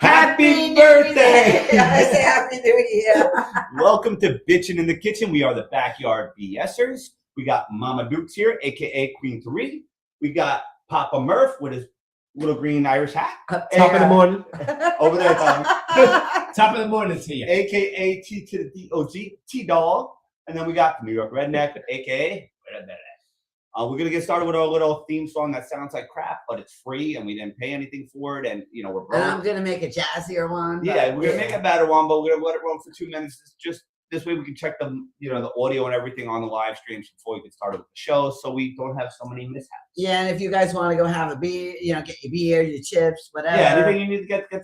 Happy birthday! I say Happy New Year. Welcome to Bitchin in the Kitchen. We are the BackyardBSers. We got Mama Dukes here, aka Queen 3. We got Papa Murph with his little green Irish hat. Top of the morning. Over there, Tommy. Top of the morning to you. AKA T to the D-O-G, T-Dog. And then we got the New York Redneck, AKA we're going to get started with our little theme song that sounds like crap, but it's free and we didn't pay anything for it. And, you know, we're broke. And I'm going to make a jazzier one. Yeah, we're going to make a better one, but we're going to let it run for 2 minutes. It's just this way we can check the, you know, the audio and everything on the live streams before we get started with the show, so we don't have so many mishaps. Yeah, and if you guys want to go have a beer, you know, get your beer, your chips, whatever. Yeah, anything you need to get the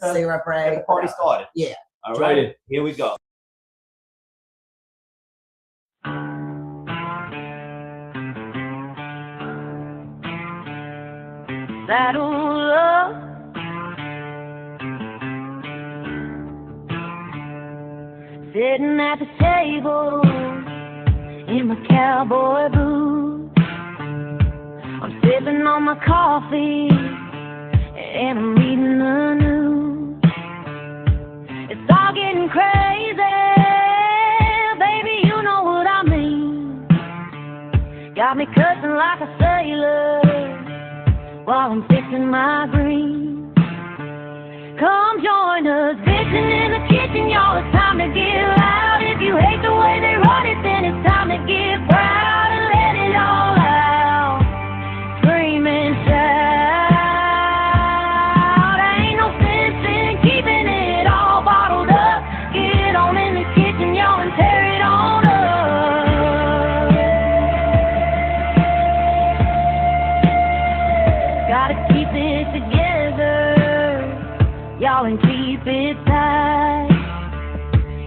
party started. Yeah. All right, here we go. Saddle up, sitting at the table in my cowboy boots. I'm sipping on my coffee and I'm reading the news. It's all getting crazy, baby, you know what I mean. Got me cussing like a sailor while I'm fixing my greens. Come join us, bitchin' in the kitchen, y'all. It's time to get loud. If you hate the way they run it, then it's time to get proud and let it all out. Scream and shout. Ain't no sense in keeping it all bottled up. Get on in the kitchen, y'all, and tear it on up. Gotta keep it together, y'all, and keep it tight.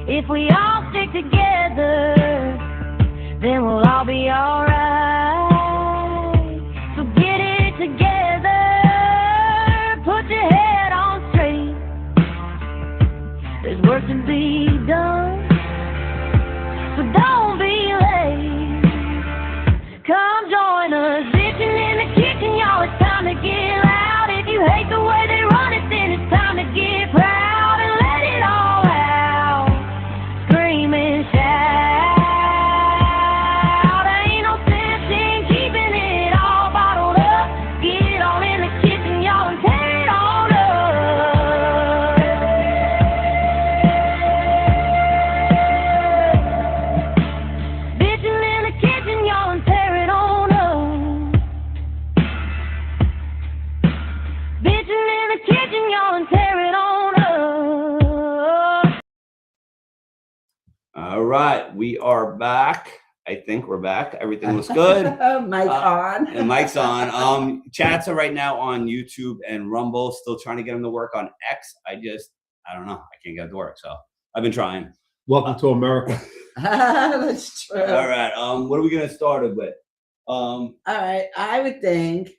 If we all stick together, then we'll all be alright. So get it together, put your head on straight. There's work to be done, so don't be late. Come join us, bitchin' in the kitchen, y'all. It's time to get loud. If you hate the way they run it, then it's time to get proud and let it all out. Scream and shout. Ain't no sense in keeping it all bottled up. Get on in the kitchen, y'all, and tear it on up. Bitchin' in the kitchen, y'all, and tear it on up. Bitchin' in the kitchen, y'all, and tear it on up. All right, we are back. I think we're back. Everything looks good. Mic on. And mic's on. Chats are right now on YouTube and Rumble. Still trying to get them to work on X. I don't know. I can't get it to work, so I've been trying. Welcome to America. That's true. All right. What are we gonna start it with? All right. I would think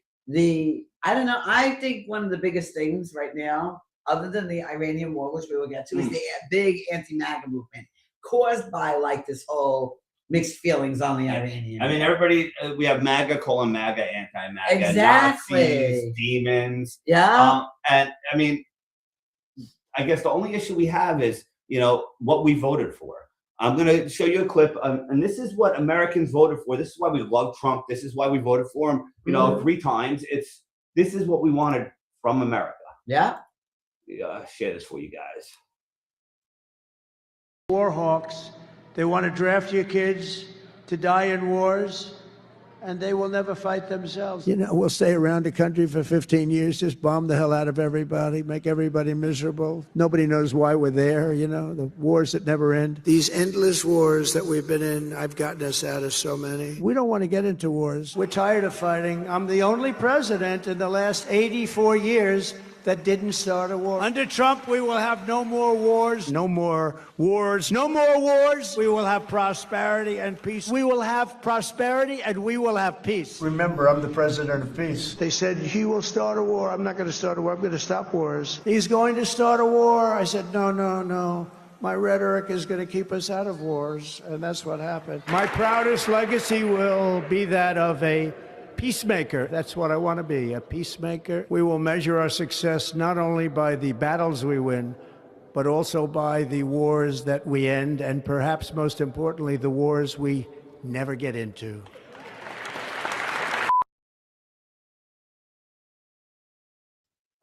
I think one of the biggest things right now, other than the Iranian war, which we will get to, is the big anti-Maga movement caused by like this whole mixed feelings on the Iranian. I mean, everybody, we have MAGA calling MAGA anti-MAGA. Exactly. Nazis, demons. Yeah. And I mean, I guess the only issue we have is, you know, what we voted for. I'm going to show you a clip, and this is what Americans voted for. This is why we love Trump. This is why we voted for him, you know, 3 times. This is what we wanted from America. Yeah. Share this for you guys. War hawks. They want to draft your kids to die in wars, and they will never fight themselves. You know, we'll stay around the country for 15 years, just bomb the hell out of everybody, make everybody miserable. Nobody knows why we're there, you know, the wars that never end. These endless wars that we've been in, I've gotten us out of so many. We don't want to get into wars. We're tired of fighting. I'm the only president in the last 84 years that didn't start a war. Under Trump, we will have no more wars. No more wars. No more wars. We will have prosperity and peace. We will have prosperity and we will have peace. Remember, I'm the president of peace. They said, he will start a war. I'm not going to start a war. I'm going to stop wars. He's going to start a war. I said, no, no, no. My rhetoric is going to keep us out of wars, and that's what happened. My proudest legacy will be that of a peacemaker. That's what I want to be, a peacemaker. We will measure our success not only by the battles we win, but also by the wars that we end, and perhaps most importantly, the wars we never get into.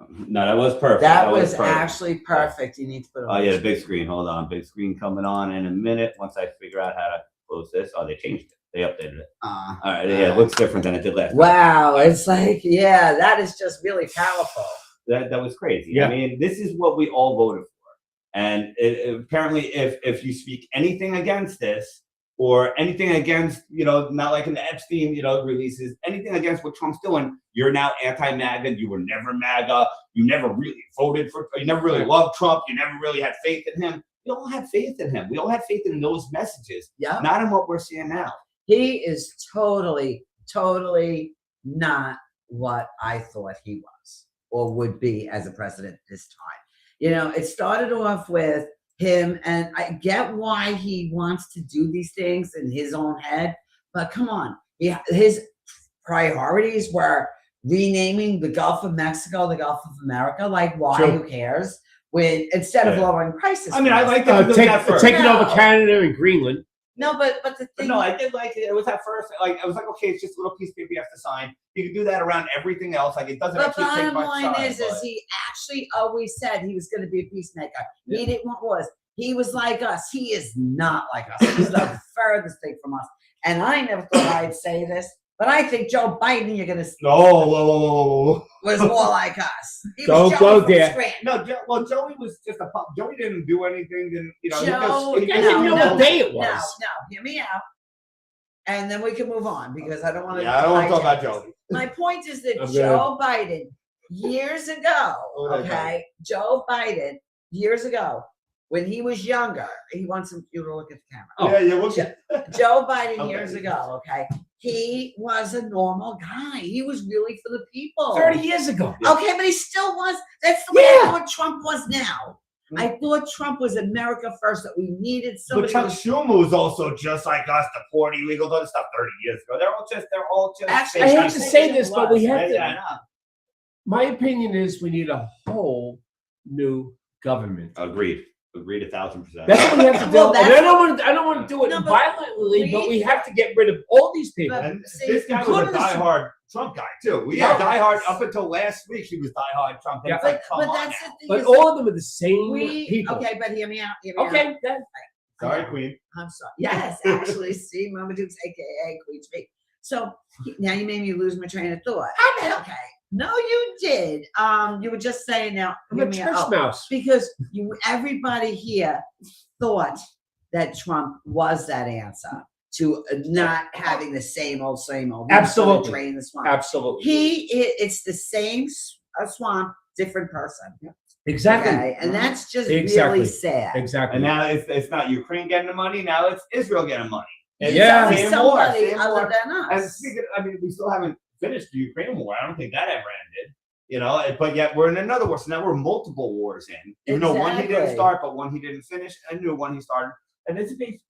No, that was perfect. That was perfect. actually perfect. You need to put it Oh on. yeah, the big screen. Hold on, big screen coming on in a minute. Once I figure out how to close this. Oh, they changed it. They updated it. All right, yeah, it looks different than it did last time. Wow, it's like, yeah, that is just really powerful. That was crazy. Yeah. I mean, this is what we all voted for, and apparently, if you speak anything against this or anything against, not like in the Epstein, releases, anything against what Trump's doing, you're now anti-MAGA. You were never MAGA. You never really voted for. You never really loved Trump. You never really had faith in him. We all had faith in him. We all had faith in those messages. Yeah. Not in what we're seeing now. He is totally, totally not what I thought he was or would be as a president this time. It started off with him, and I get why he wants to do these things in his own head, but come on. His priorities were renaming the Gulf of Mexico the Gulf of America. Like, why? Sure. Who cares? Instead of lowering prices. I mean, I like that. Taking over No. Canada and Greenland. No, but the thing. No, I did like it. It was at first, I was like, okay, it's just a little piece of paper you have to sign. You can do that around everything else. Like, it doesn't But actually take bottom much line time. is he actually always said he was going to be a peacemaker. Yeah. He didn't want wars. He was like us. He is not like us. He's the furthest thing from us. And I never thought I'd say this, but I think Joe Biden, you're going to No, whoa. was more like us. He Don't was go Joey from there. Scranton. No, Joey was just a pop. Joey didn't do anything. He Joe, just, I didn't know what day it No, was. hear me out. And then we can move on because I don't want to. Yeah, I don't want to talk about Joey. My point is that I'm Joe Biden, years ago, Okay. okay, Joe Biden, years ago, when he was younger, he wants you to look at the camera. Yeah, we'll get. Joe Biden, Okay. years ago, okay, he was a normal guy. He was really for the people. 30 years ago. Okay, but he still was. That's the way I thought Trump was now. I thought Trump was America first, that we needed But somebody. Chuck Schumer was also just like us, deport illegals, all this stuff 30 years ago. They're all just. Actually, I hate Trump to say was. this, but we have to. Yeah. My opinion is we need a whole new government. Agreed 1,000%. That's what we have to do. Well, And that's I don't want to do it No, but violently, but we have to get rid of all these people. But- And See, this guy was a including the- diehard Trump guy too. We Yeah. had diehard up until last week. He was diehard Trump. Yeah. It's like, come But on that's now. the thing. But is all of them are the same we people. okay, but hear me out. Hear me out. Okay, then. Sorry, Queen. I'm sorry. Yes, actually, see, Mama Dukes, aka Queen Speak. So now you made me lose my train of thought. Okay. No, you did. You were just saying now. I'm hear a me church out. mouse. Because everybody here thought that Trump was that answer to not having the same old. Absolutely. Drain the swamp. Absolutely. It's the same swamp, different person. Exactly. Okay, and that's just Exactly. really sad. Exactly. And now it's not Ukraine getting the money. Now it's Israel getting money. It's Yeah. It's same always war, somebody same other war. than And us. speaking, we still haven't finished the Ukraine war. I don't think that ever ended. But yet we're in another war. So now we're multiple wars in. Even though one he didn't Exactly. start, but one he didn't finish, and a new one he started. And is he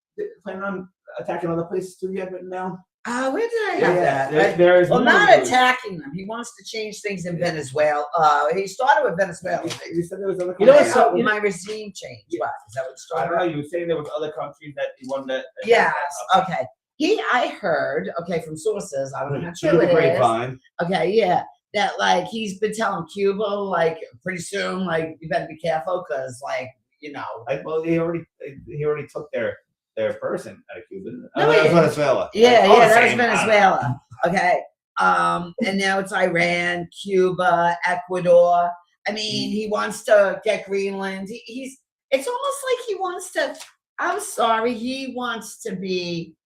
planning on attacking other places too yet now? Where did I have that? There is Well, no not news. attacking them. He wants to change things in Venezuela. He started with Venezuela. You said there was other You know countries. what, so- My regime change. What? Is that what it I started don't know. with? You were saying there was other countries that he wanted to. Yes. Okay. I heard, from sources, I don't know how true Through the it is. grapevine. Okay, yeah. That he's been telling Cuba, pretty soon, you better be careful because, Well, he already took their person out of Cuba. No, That was he- Venezuela. Yeah, All the that was same. Venezuela. Okay. And now it's Iran, Cuba, Ecuador. I mean, he wants to get Greenland. It's almost like he wants to, I'm sorry, he wants to be,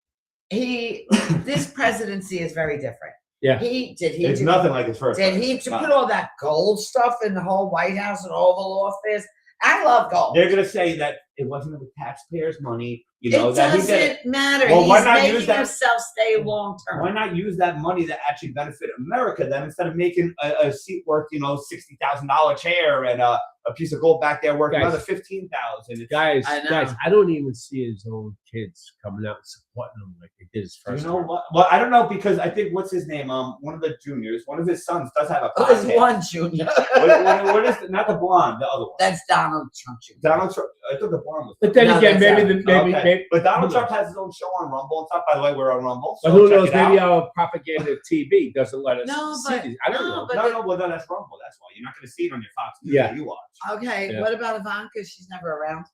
this presidency is very different. Yeah. It's nothing like his first. Did he put all that gold stuff in the whole White House and Oval Office? I love gold. They're gonna say that it wasn't with taxpayers' money. You know It that he did it. doesn't matter. Well, why He's not use making that- himself stay long term. Why not use that money to actually benefit America then, instead of making a seat worth, you know, $60,000 chair and a piece of gold back there worth Guys. another $15,000? Guys, I know. guys, I don't even see his own kids coming out and supporting him like they did his You first know time. what? Well, I don't know, because I think what's his name? One of the juniors, one of his sons does have a Oh, there's podcast. one junior. What is not the blonde, the other one? That's Donald Trump Jr. Donald Trump. I thought the blonde was. But then No, again, that's maybe, But Donald who Trump has his own show on Rumble and stuff. By the way, we're on Rumble. but So who check knows? it Maybe out. our propaganda TV doesn't let us No, see but- these. I don't no, know. but- No, well, then that's Rumble. That's why you're not going to see it on your Fox News Yeah. that you watch. Okay, Yeah. what about Ivanka? She's never around.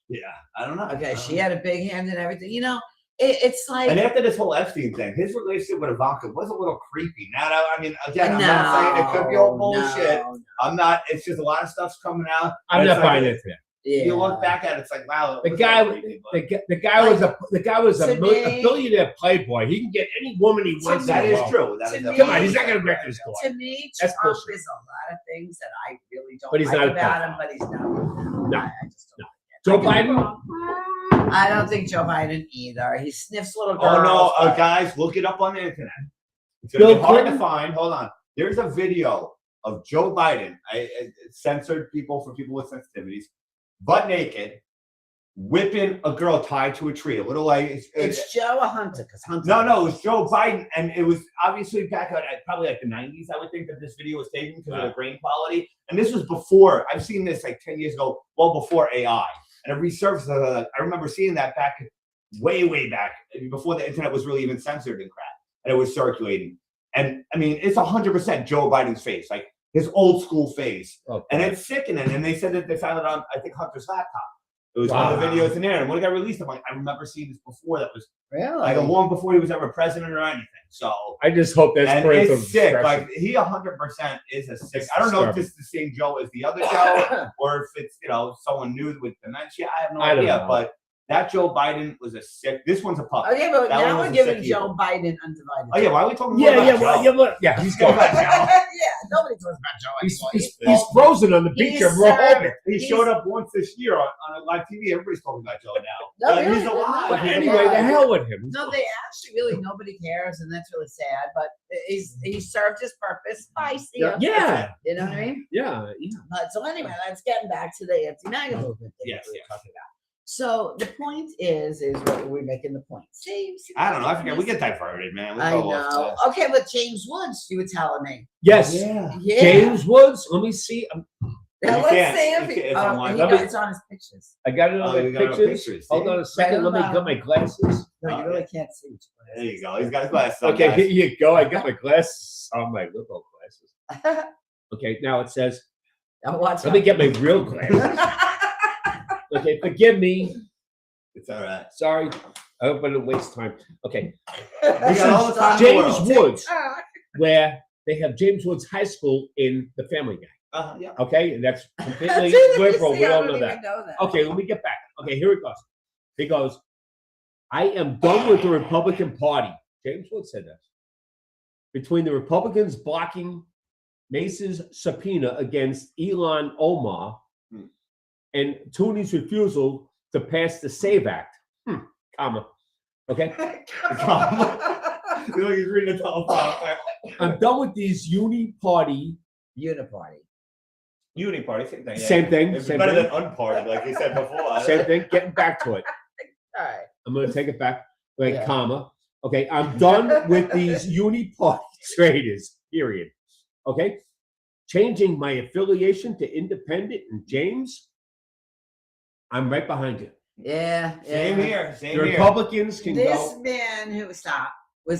Yeah, I don't know. Okay, she had a big hand in everything. You know, it's like And after this whole Epstein thing, his relationship with Ivanka was a little creepy. Now, I mean, again, I'm not saying it could be all bullshit. No. I'm not. It's just a lot of stuff's coming out. I'm and not it's like- buying into that. Yeah. You look back at it, it's like, wow. it The was guy, like creepy, but- the guy was a To me- billionaire playboy. He can get any woman he wants. That in the is world. true. That To is me- Come on, he's not going to break this door. To me, That's Trump bullshit. is a lot of things that I really don't But he's like not a about pedophile. him, but he's not. No. I just don't. Joe I could be Biden? wrong. I don't think Joe Biden either. He sniffs little girls. Oh no, but- guys, look it up on the internet. It's gonna Bill be hard to Clinton? find. Hold on. There's a video of Joe Biden. I censored people for people with sensitivities, butt naked, whipping a girl tied to a tree. A little like It's Joe or Hunter, because Hunter. no, it was Joe Biden, and it was obviously back at probably like the 90s. I would think that this video was taken because of the grain quality, and this was before. I've seen this like 10 years ago, well before AI, and it resurfaced. I remember seeing that back way back before the internet was really even censored and crap, and it was circulating. And I mean, it's 100% Joe Biden's face, like his old school face, Okay. and it's sickening. And they said that they found it on, I think, Hunter's laptop. It was one of the Wow. videos in there, and when it got released, I'm like, I remember seeing this before. That was Really? like long before he was ever president or anything. So I just hope that's and parental it's sick. discretion. Like he 100% is a sick. I don't know if this is the same Joe as the other Joe, or if it's someone new with dementia. I have no I don't idea. know. But that Joe Biden was a sick. This one's a pup. Okay, but That now one we're was a giving sick Joe evil. Biden undivided. Oh yeah, why are we talking yeah, more yeah, about well, Joe? yeah, look, yeah, he's going. yeah, nobody talks about Joe anymore. He's frozen on the beach He's of Rehoboth. He showed up once this year on a live TV. Everybody's talking about Joe now. No, But really? he's alive. But He's anyway, alive. the hell with him. No, they actually really nobody cares, and that's really sad. But he served his purpose. I see him. Yeah, You know what I mean? yeah. But so anyway, let's get back to the anti-MAGA movement thing Yes, that we were yes. talking about. So the point is what we're making the point. See, I don't know. I forget. We get diverted, man. We I go off know. this. Okay, but James Woods, you were telling me. Yes, Yeah. Yeah. James Woods. Let me see. Now, You let's can't. see You if can't. he, It's on my- it's on his pictures. I got it on Oh, my you got it on pictures. pictures, Hold see? on a second. Right Let me on get my glasses. No, you Oh, really can't see. There you go. He's got his glasses on. Okay, guys. here you go. I got my glasses on, my little glasses. Okay, now it says, Now watch let me get my real glasses. Okay, forgive me. It's all right. Sorry. I hope I didn't waste time. Okay, We got all the time in the James world. Woods, where they have James Woods High School in The Family Guy. Yeah. Okay, and that's completely See, liberal. see, We I all don't know even that. know that. Okay, let me get back. Okay, here it goes. He goes, I am done with the Republican Party. James Woods said that. Between the Republicans blocking Mace's subpoena against Elon Omar and Tooney's refusal to pass the SAVE Act, comma. Okay, Look, he's reading the telephone. I'm done with these uniparty. Uniparty. Uni party, same thing. Yeah. Same thing. It's Same better thing. than unparty, like we said before. Same thing. Getting back to it. All right. I'm going to take it back. Like, Yeah. comma. Okay, I'm done with these uniparty traders, period. Okay, changing my affiliation to independent and James, I'm right behind you. Yeah. Same yeah. here. Same The here. Republicans can This go man who was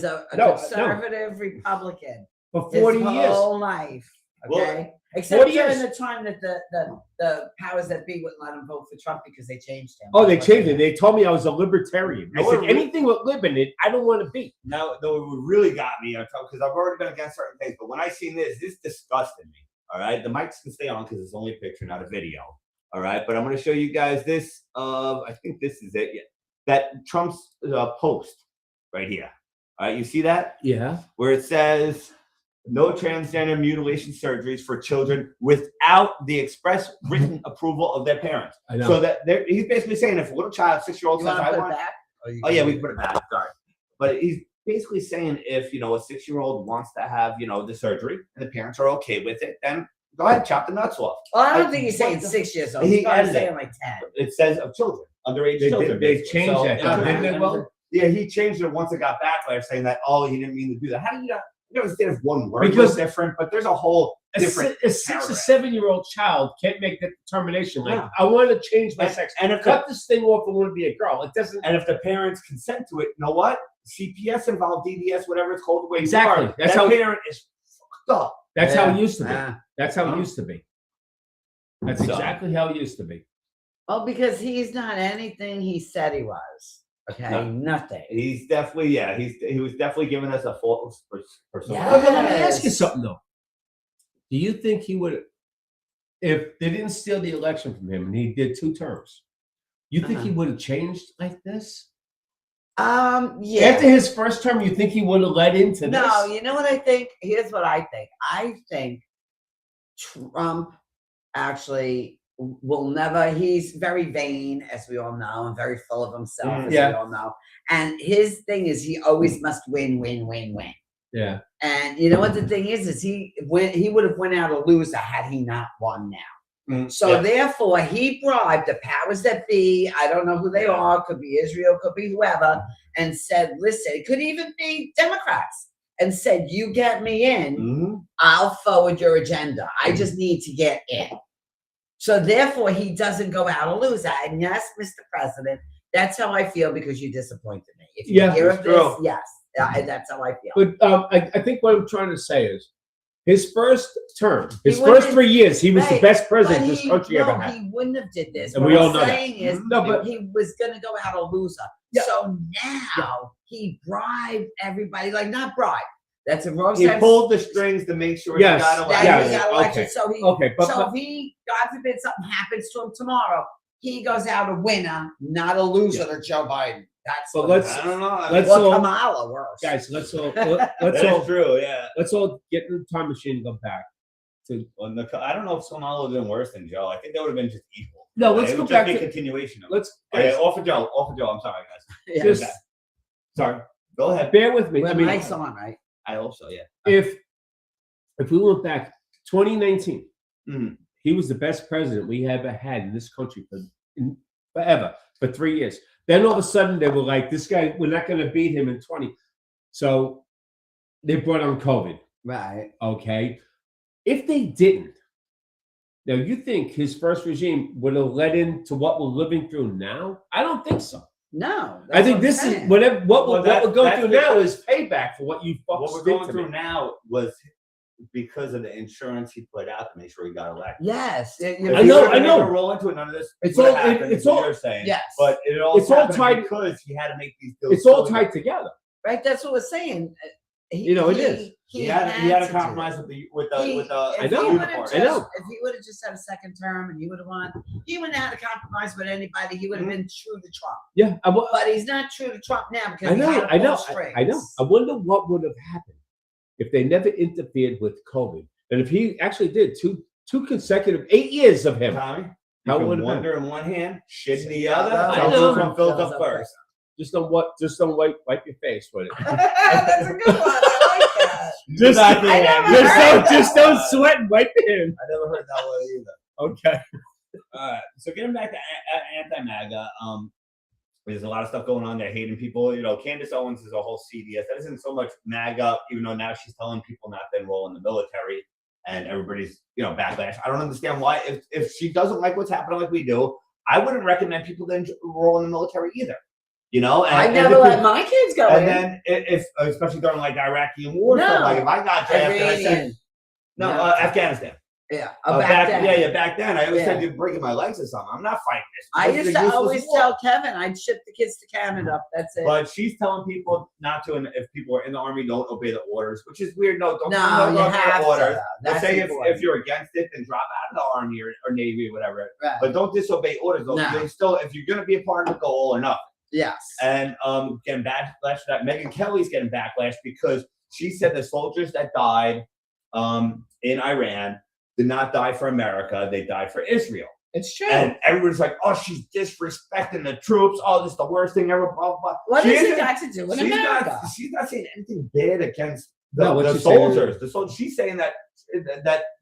a No, conservative Republican for his 40 years. whole life. Well, Okay. Except 40 during years. the time that the powers that be wouldn't let him vote for Trump because they changed him. Oh, they changed it. They told me I was a libertarian. I No, said it- anything with lib in it, I don't want to be. Now, though, it really got me because I've already been against certain things, but when I seen this disgusted me. All right, the mics can stay on because it's only a picture, not a video. All right, but I'm going to show you guys this. I think this is it. Yeah, that Trump's post right here. All right, you see that Yeah. where it says no transgender mutilation surgeries for children without the express written approval of their parents. I know. So that he's basically saying if a little child, 6-year-old You says, want to I put it want, back? oh yeah, we can put it back. Sorry, but he's basically saying if a 6-year-old wants to have the surgery and the parents are okay with it, then go ahead, chop the nuts off. Well, I don't think he's saying 6 years old. He He's probably added saying it. like 10. It says of children, underage children. They basically. changed So, that, didn't they? Well, yeah, he changed it once it got backlash, saying that he didn't mean to do that. How do you not? You understand if one word Because- was different, but there's a whole different. a 6 or paragraph. 7-year-old child can't make that determination. Like, No. I want to change my sex. And if Cut this thing off and want to be a girl. It doesn't. And if the parents consent to it, you know what? CPS involved, DDS, whatever it's called. The way you Exactly. are, That's that how- parent is fucked up. That's how it used to be. Yeah. That's how Huh? it used to be. That's So- exactly how it used to be. Well, because he's not anything he said he was. Okay, No. nothing. He's definitely, he was definitely giving us a false persona. Yeah. Okay, let me ask you Yes. something though. Do you think he would, if they didn't steal the election from him and he did 2 terms, you think he would have changed like this? Yeah. After his first term, you think he would have led into this? No, you know what I think? Here's what I think. I think Trump actually will never, he's very vain, as we all know, and very full of himself, as Yeah. we all know. And his thing is he always must win, win, win, win. Yeah. And you know what the thing is he would have went out a loser had he not won now. So therefore, he bribed the powers that be. I don't know who they are. Could be Israel. Could be whoever. And said, "Listen, it could even be Democrats." And said, "You get me in, I'll forward your agenda. I just need to get in." So therefore, he doesn't go out a loser. And yes, Mr. President, that's how I feel because you disappointed me. If you hear of this, yes, that's how I feel. But I think what I'm trying to say is his first term, his He wouldn't first 3 years, he was the Right, best president but this country ever had. He wouldn't have did this. And What we all I'm know that. saying is, No, but- he was going to go out a loser. Yeah. So now he bribed everybody, like not bribe. That's a wrong He sense. pulled the strings to make sure Yes. he got That elected. he Yes. got elected. Okay. So he, Okay, but so if he, God forbid, something happens to him tomorrow, he goes out a winner, not a loser to Joe Biden. That's But what let's- I don't know. let's well, all- Kamala worse. guys, let's all That's true. Yeah. let's all get in the time machine and go back to. I don't know if Kamala would have been worse than Joe. I think that would have been just equal. No, let's It go would back just be to. a continuation of it. Let's Okay, guys, off of Joe. I'm sorry, guys. Yeah. just Okay. Sorry. Go ahead. bear with me. We're I mean, nice on, right? I hope so. Yeah. if we went back 2019, Mhm. he was the best president we ever had in this country forever, for 3 years. Then all of a sudden they were like, this guy, we're not going to beat him in 20. So they brought on COVID. Right. Okay. If they didn't, now you think his first regime would have led into what we're living through now? I don't think so. No. I think that's this what I'm is saying. whatever what Well, we're going that's through now because- is payback for what you What fucks we're did going to through me. now was because of the insurance he put out to make sure he got elected. Yes. If I he know, would've I been know. able to roll into it, none of this. It's would have all- happened, it's is what all- you're saying. Yes. But it all It's all happened tied- because he had to make these deals. It's all so tied together. Right. That's what we're saying. You know, it is. He had to do compromise it. with the He- with the. I if know, he youth would've party. I know. If he would have just had a second term and he would have won, he wouldn't have had to compromise with anybody. He would have been true to Trump. Yeah, But he's not true to Trump now because I he know, had I know, false strings. I know. I wonder what would have happened if they never interfered with COVID, and if he actually did two consecutive 8 years of him. Tommy, How you would can it have wonder in one hand, shit in the other. I Tell know. which one fills up first. Just don't wipe your face with it. That's a good one. I like that. Just, Not the I hand. never heard just don't sweat and wipe your hand. I never heard that one either. Okay. All right. So getting back to anti-MAGA, there's a lot of stuff going on there, hating people. You know, Candace Owens is a whole CDS. That isn't so much MAGA, even though now she's telling people not to enroll in the military, and everybody's backlash. I don't understand why. If she doesn't like what's happening like we do, I wouldn't recommend people to enroll in the military either. And, I and never the let people- my kids go And in. then if especially during like the Iraqi war, No. stuff, like if I got drafted, I said Iranian. no, No. Afghanistan. Yeah. Back then. back then. I always Yeah. said you're breaking my legs or something. I'm not fighting this. I This is used a to useless always war. tell Kevin I'd ship the kids to Canada. That's it. But she's telling people not to, and if people are in the army, don't obey the orders, which is weird. No, don't no, don't you obey have the orders. to. Let's That's say important. if you're against it, then drop out of the army or navy or whatever. Right. But don't disobey orders. Though. No. They still, if you're going to be a part of it, go all or nothing. Yes. And getting backlash for that. Megyn Kelly's getting backlash because she said the soldiers that died in Iran did not die for America. They died for Israel. It's true. And everyone's like, oh, she's disrespecting the troops. Oh, this is the worst thing ever. Blah, blah. What She has it isn't- got to do with America? She's not saying anything bad against the, No, what the she's saying is- soldiers. The soldiers. She's saying that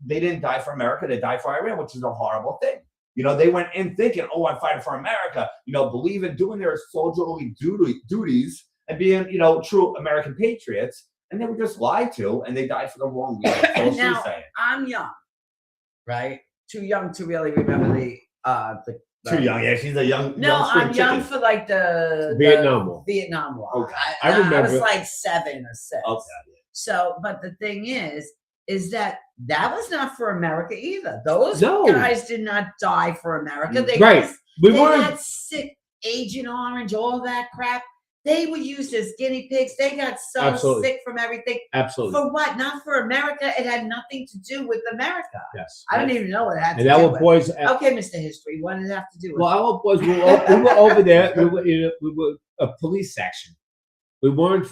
they didn't die for America. They died for Iran, which is a horrible thing. You know, they went in thinking, oh, I'm fighting for America. You know, believe in doing their soldierly duties and being, you know, true American patriots. And they were just lied to, and they died for the wrong reason. That's all Now, she's saying. I'm young, right? Too young to really remember the Too young. Yeah, she's a young. No, young spring I'm young chicken. for like the Vietnam War. Vietnam War. Okay. I I remember- was like 7 or 6. Okay. So, but the thing is that was not for America either. Those No. guys did not die for America. They Right. just- We they weren't. got sick, Agent Orange, all that crap. They were used as guinea pigs. They got so Absolutely. sick from everything. Absolutely. For what? Not for America. It had nothing to do with America. Yes. I don't even know what it had to And do our with. boys. Okay, Mr. History, what did it have to do with? Well, our boys, we were over there. We were a police section. We weren't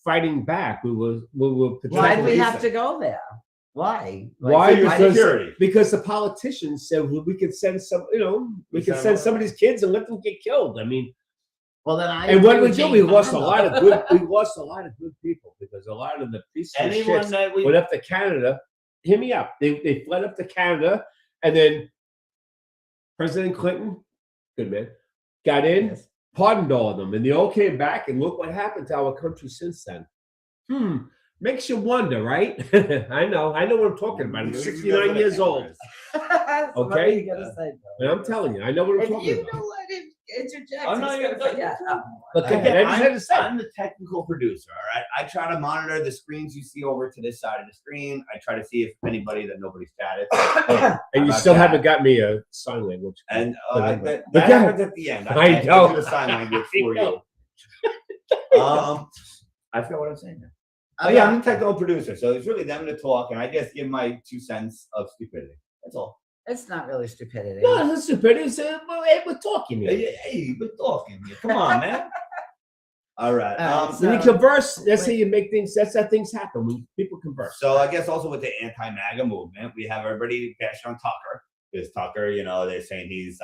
fighting back. We were Why did we police have to go there? Why? Why? Security. Because the politicians said we could send some, we could send some of these kids and let them get killed. I mean, Well, then I. and what agree we with did, we James lost a Bond. lot of good. We lost a lot of good people because a lot of the peaceful Anyone shits that we went up to Canada. Hear me up. They fled up to Canada, and then President Clinton, good man, got in, Yes. pardoned all of them, and they all came back. And look what happened to our country since then. Makes you wonder, right? I know what I'm talking about. I'm 69 years old, What Okay. are you gonna say, and I'm telling you, I know what I'm If talking you about. don't let him interject, Oh, no, he's you're gonna good. forget. But go ahead. I just had to say. I'm the technical producer, all right? I try to monitor the screens you see over to this side of the screen. I try to see if anybody that nobody's chatted. And you About still that. haven't got me a sign language. And But that go happens at the end. I can't know. do the sign language I for know. you. I forgot what I'm saying now. Oh, yeah, I'm the technical producer, so it's really them to talk, and I just give my 2 cents of stupidity. That's all. It's not really stupidity. No, that's stupid. It's, we're talking here. Hey, we're talking here. Come on, man. All right. All right, When you So- converse, that's how you make things. That's how things happen when people converse. So I guess also with the anti-MAGA movement, we have everybody bashing on Tucker. Because Tucker, they're saying he's,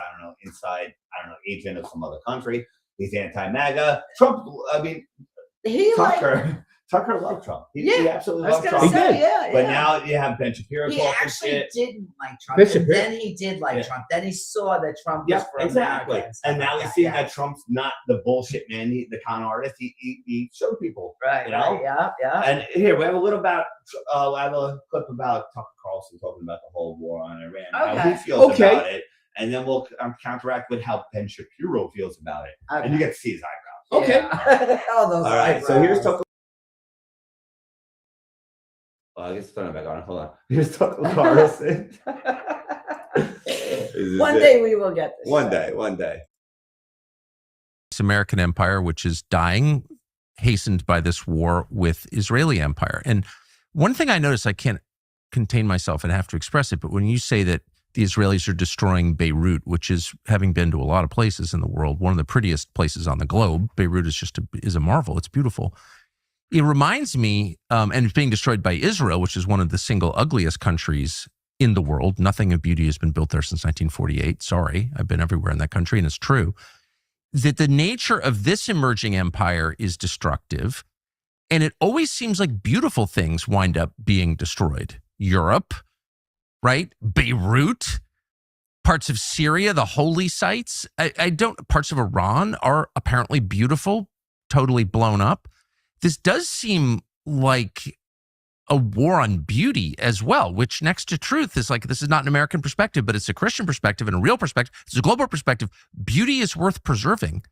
agent of some other country. He's anti-MAGA. Trump, He Tucker loved Trump. He Yeah, absolutely I was loved gonna Trump. He say, did. yeah, But yeah. now you have Ben Shapiro He talking actually shit. didn't like Trump, Ben and Shapiro. then he did like Yeah. Trump. Then he saw that Trump was Yeah, for exactly. America. And now he's he's seeing that Trump's not the bullshit man, the con artist. He showed people. Right, you know? right, yeah. And here we have a little about. I have a clip about Tucker Carlson talking about the whole war on Iran, how he Okay. feels Okay. about it, and then we'll counteract with how Ben Shapiro feels about it, Okay. and you get to see his eyebrows. Okay. Yeah. All those All right. So here's eyebrows. Tucker. Well, I guess turn it back on. Hold on. Here's Tucker Carlson. This is One it. day we will get this. One day. This American empire, which is dying, hastened by this war with Israeli empire. And one thing I noticed, I can't contain myself and have to express it, but when you say that the Israelis are destroying Beirut, which is, having been to a lot of places in the world, one of the prettiest places on the globe, Beirut is just is a marvel. It's beautiful. It reminds me, and it's being destroyed by Israel, which is one of the single ugliest countries in the world. Nothing of beauty has been built there since 1948. Sorry, I've been everywhere in that country, and it's true. That the nature of this emerging empire is destructive, and it always seems like beautiful things wind up being destroyed. Europe, right? Beirut, parts of Syria, the holy sites. Parts of Iran are apparently beautiful, totally blown up. This does seem like a war on beauty as well, which next to truth is like, this is not an American perspective, but it's a Christian perspective and a real perspective. It's a global perspective. Beauty is worth preserving.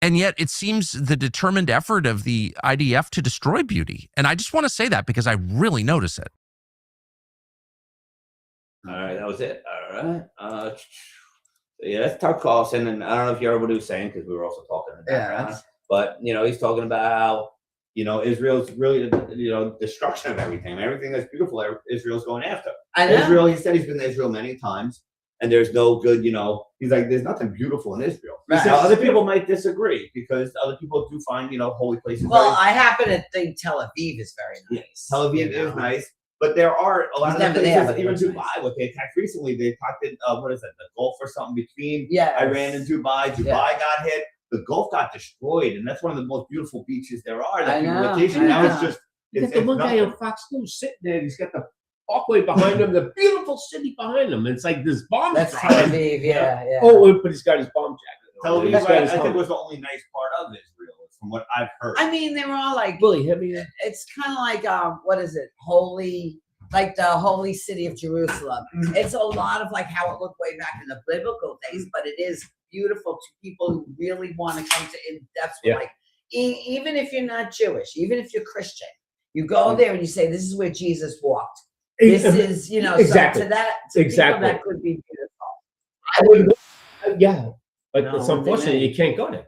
And yet it seems the determined effort of the IDF to destroy beauty. And I just want to say that because I really notice it. All right, that was it. All right. Yeah, that's Tucker Carlson, and I don't know if you heard what he was saying because we were also talking in the background. Yeah. But he's talking about how Israel's really destruction of everything. Everything that's beautiful, Israel's going after. I know. Israel. He said he's been to Israel many times, and there's no good. He's like, there's nothing beautiful in Israel. Right. Now, other people might disagree because other people do find holy places. Well, very- I happen to think Tel Aviv is very nice. Tel Aviv is nice. But there are a lot He's of never places, there, but even it's nice. Dubai, what they attacked recently, they attacked it, what is it, the Gulf or something between Yes. Iran and Dubai. Dubai Yes. got hit. The Gulf got destroyed, and that's one of the most beautiful beaches there are. I know, Vacation. I Now know. it's just You it's, got the it's one guy nothing. on Fox News sitting there. He's got the walkway behind him, the beautiful city behind him. It's like this bomb That's Tel dropping. Aviv, yeah. Oh, but he's got his bomb jacket. Tel on. Aviv, He's got his I think, helmet. was the only nice part of Israel, from what I've heard. I mean, they were all like, Really heavy. it's kind of like, what is it? Holy, like the holy city of Jerusalem. It's a lot of like how it looked way back in the biblical days, but it is beautiful to people who really want to come to in depth with like, even if you're not Jewish, even if you're Christian, you go there and you say, this is where Jesus walked. This is, you know, Exactly. so to that, to Exactly. people, that could be beautiful. I would go, yeah, but No, it's they unfortunate may. you can't go there.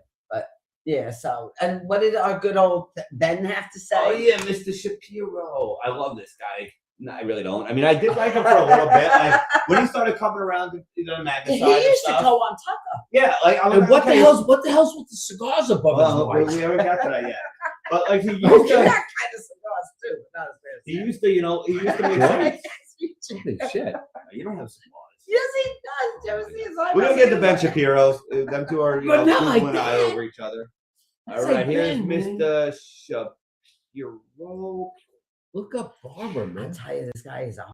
Yeah, so, and what did our good old Ben have to say? Oh yeah, Mr. Shapiro. I love this guy. No, I really don't. I mean, I did like him for a little bit. Like when he started coming around the MAGA He side and used to stuff. go on Tucker. Yeah, like I'm And like, what the okay, hell's with the cigars above Well, his we wife? haven't got to that yet. But like he used That to, kind of cigars too. Not as bad as he that. used to, you know, he used to make sense. Holy shit! You don't have cigars. Yes, he does. Did you ever see his eyebrows? We don't get the Ben Shapiros. Them two are, you But know, not like an eye that. over each other. That's All right, like here's Ben, man. Mr. Shapiro. Look up Barbara, I'll man. tell you, this guy is a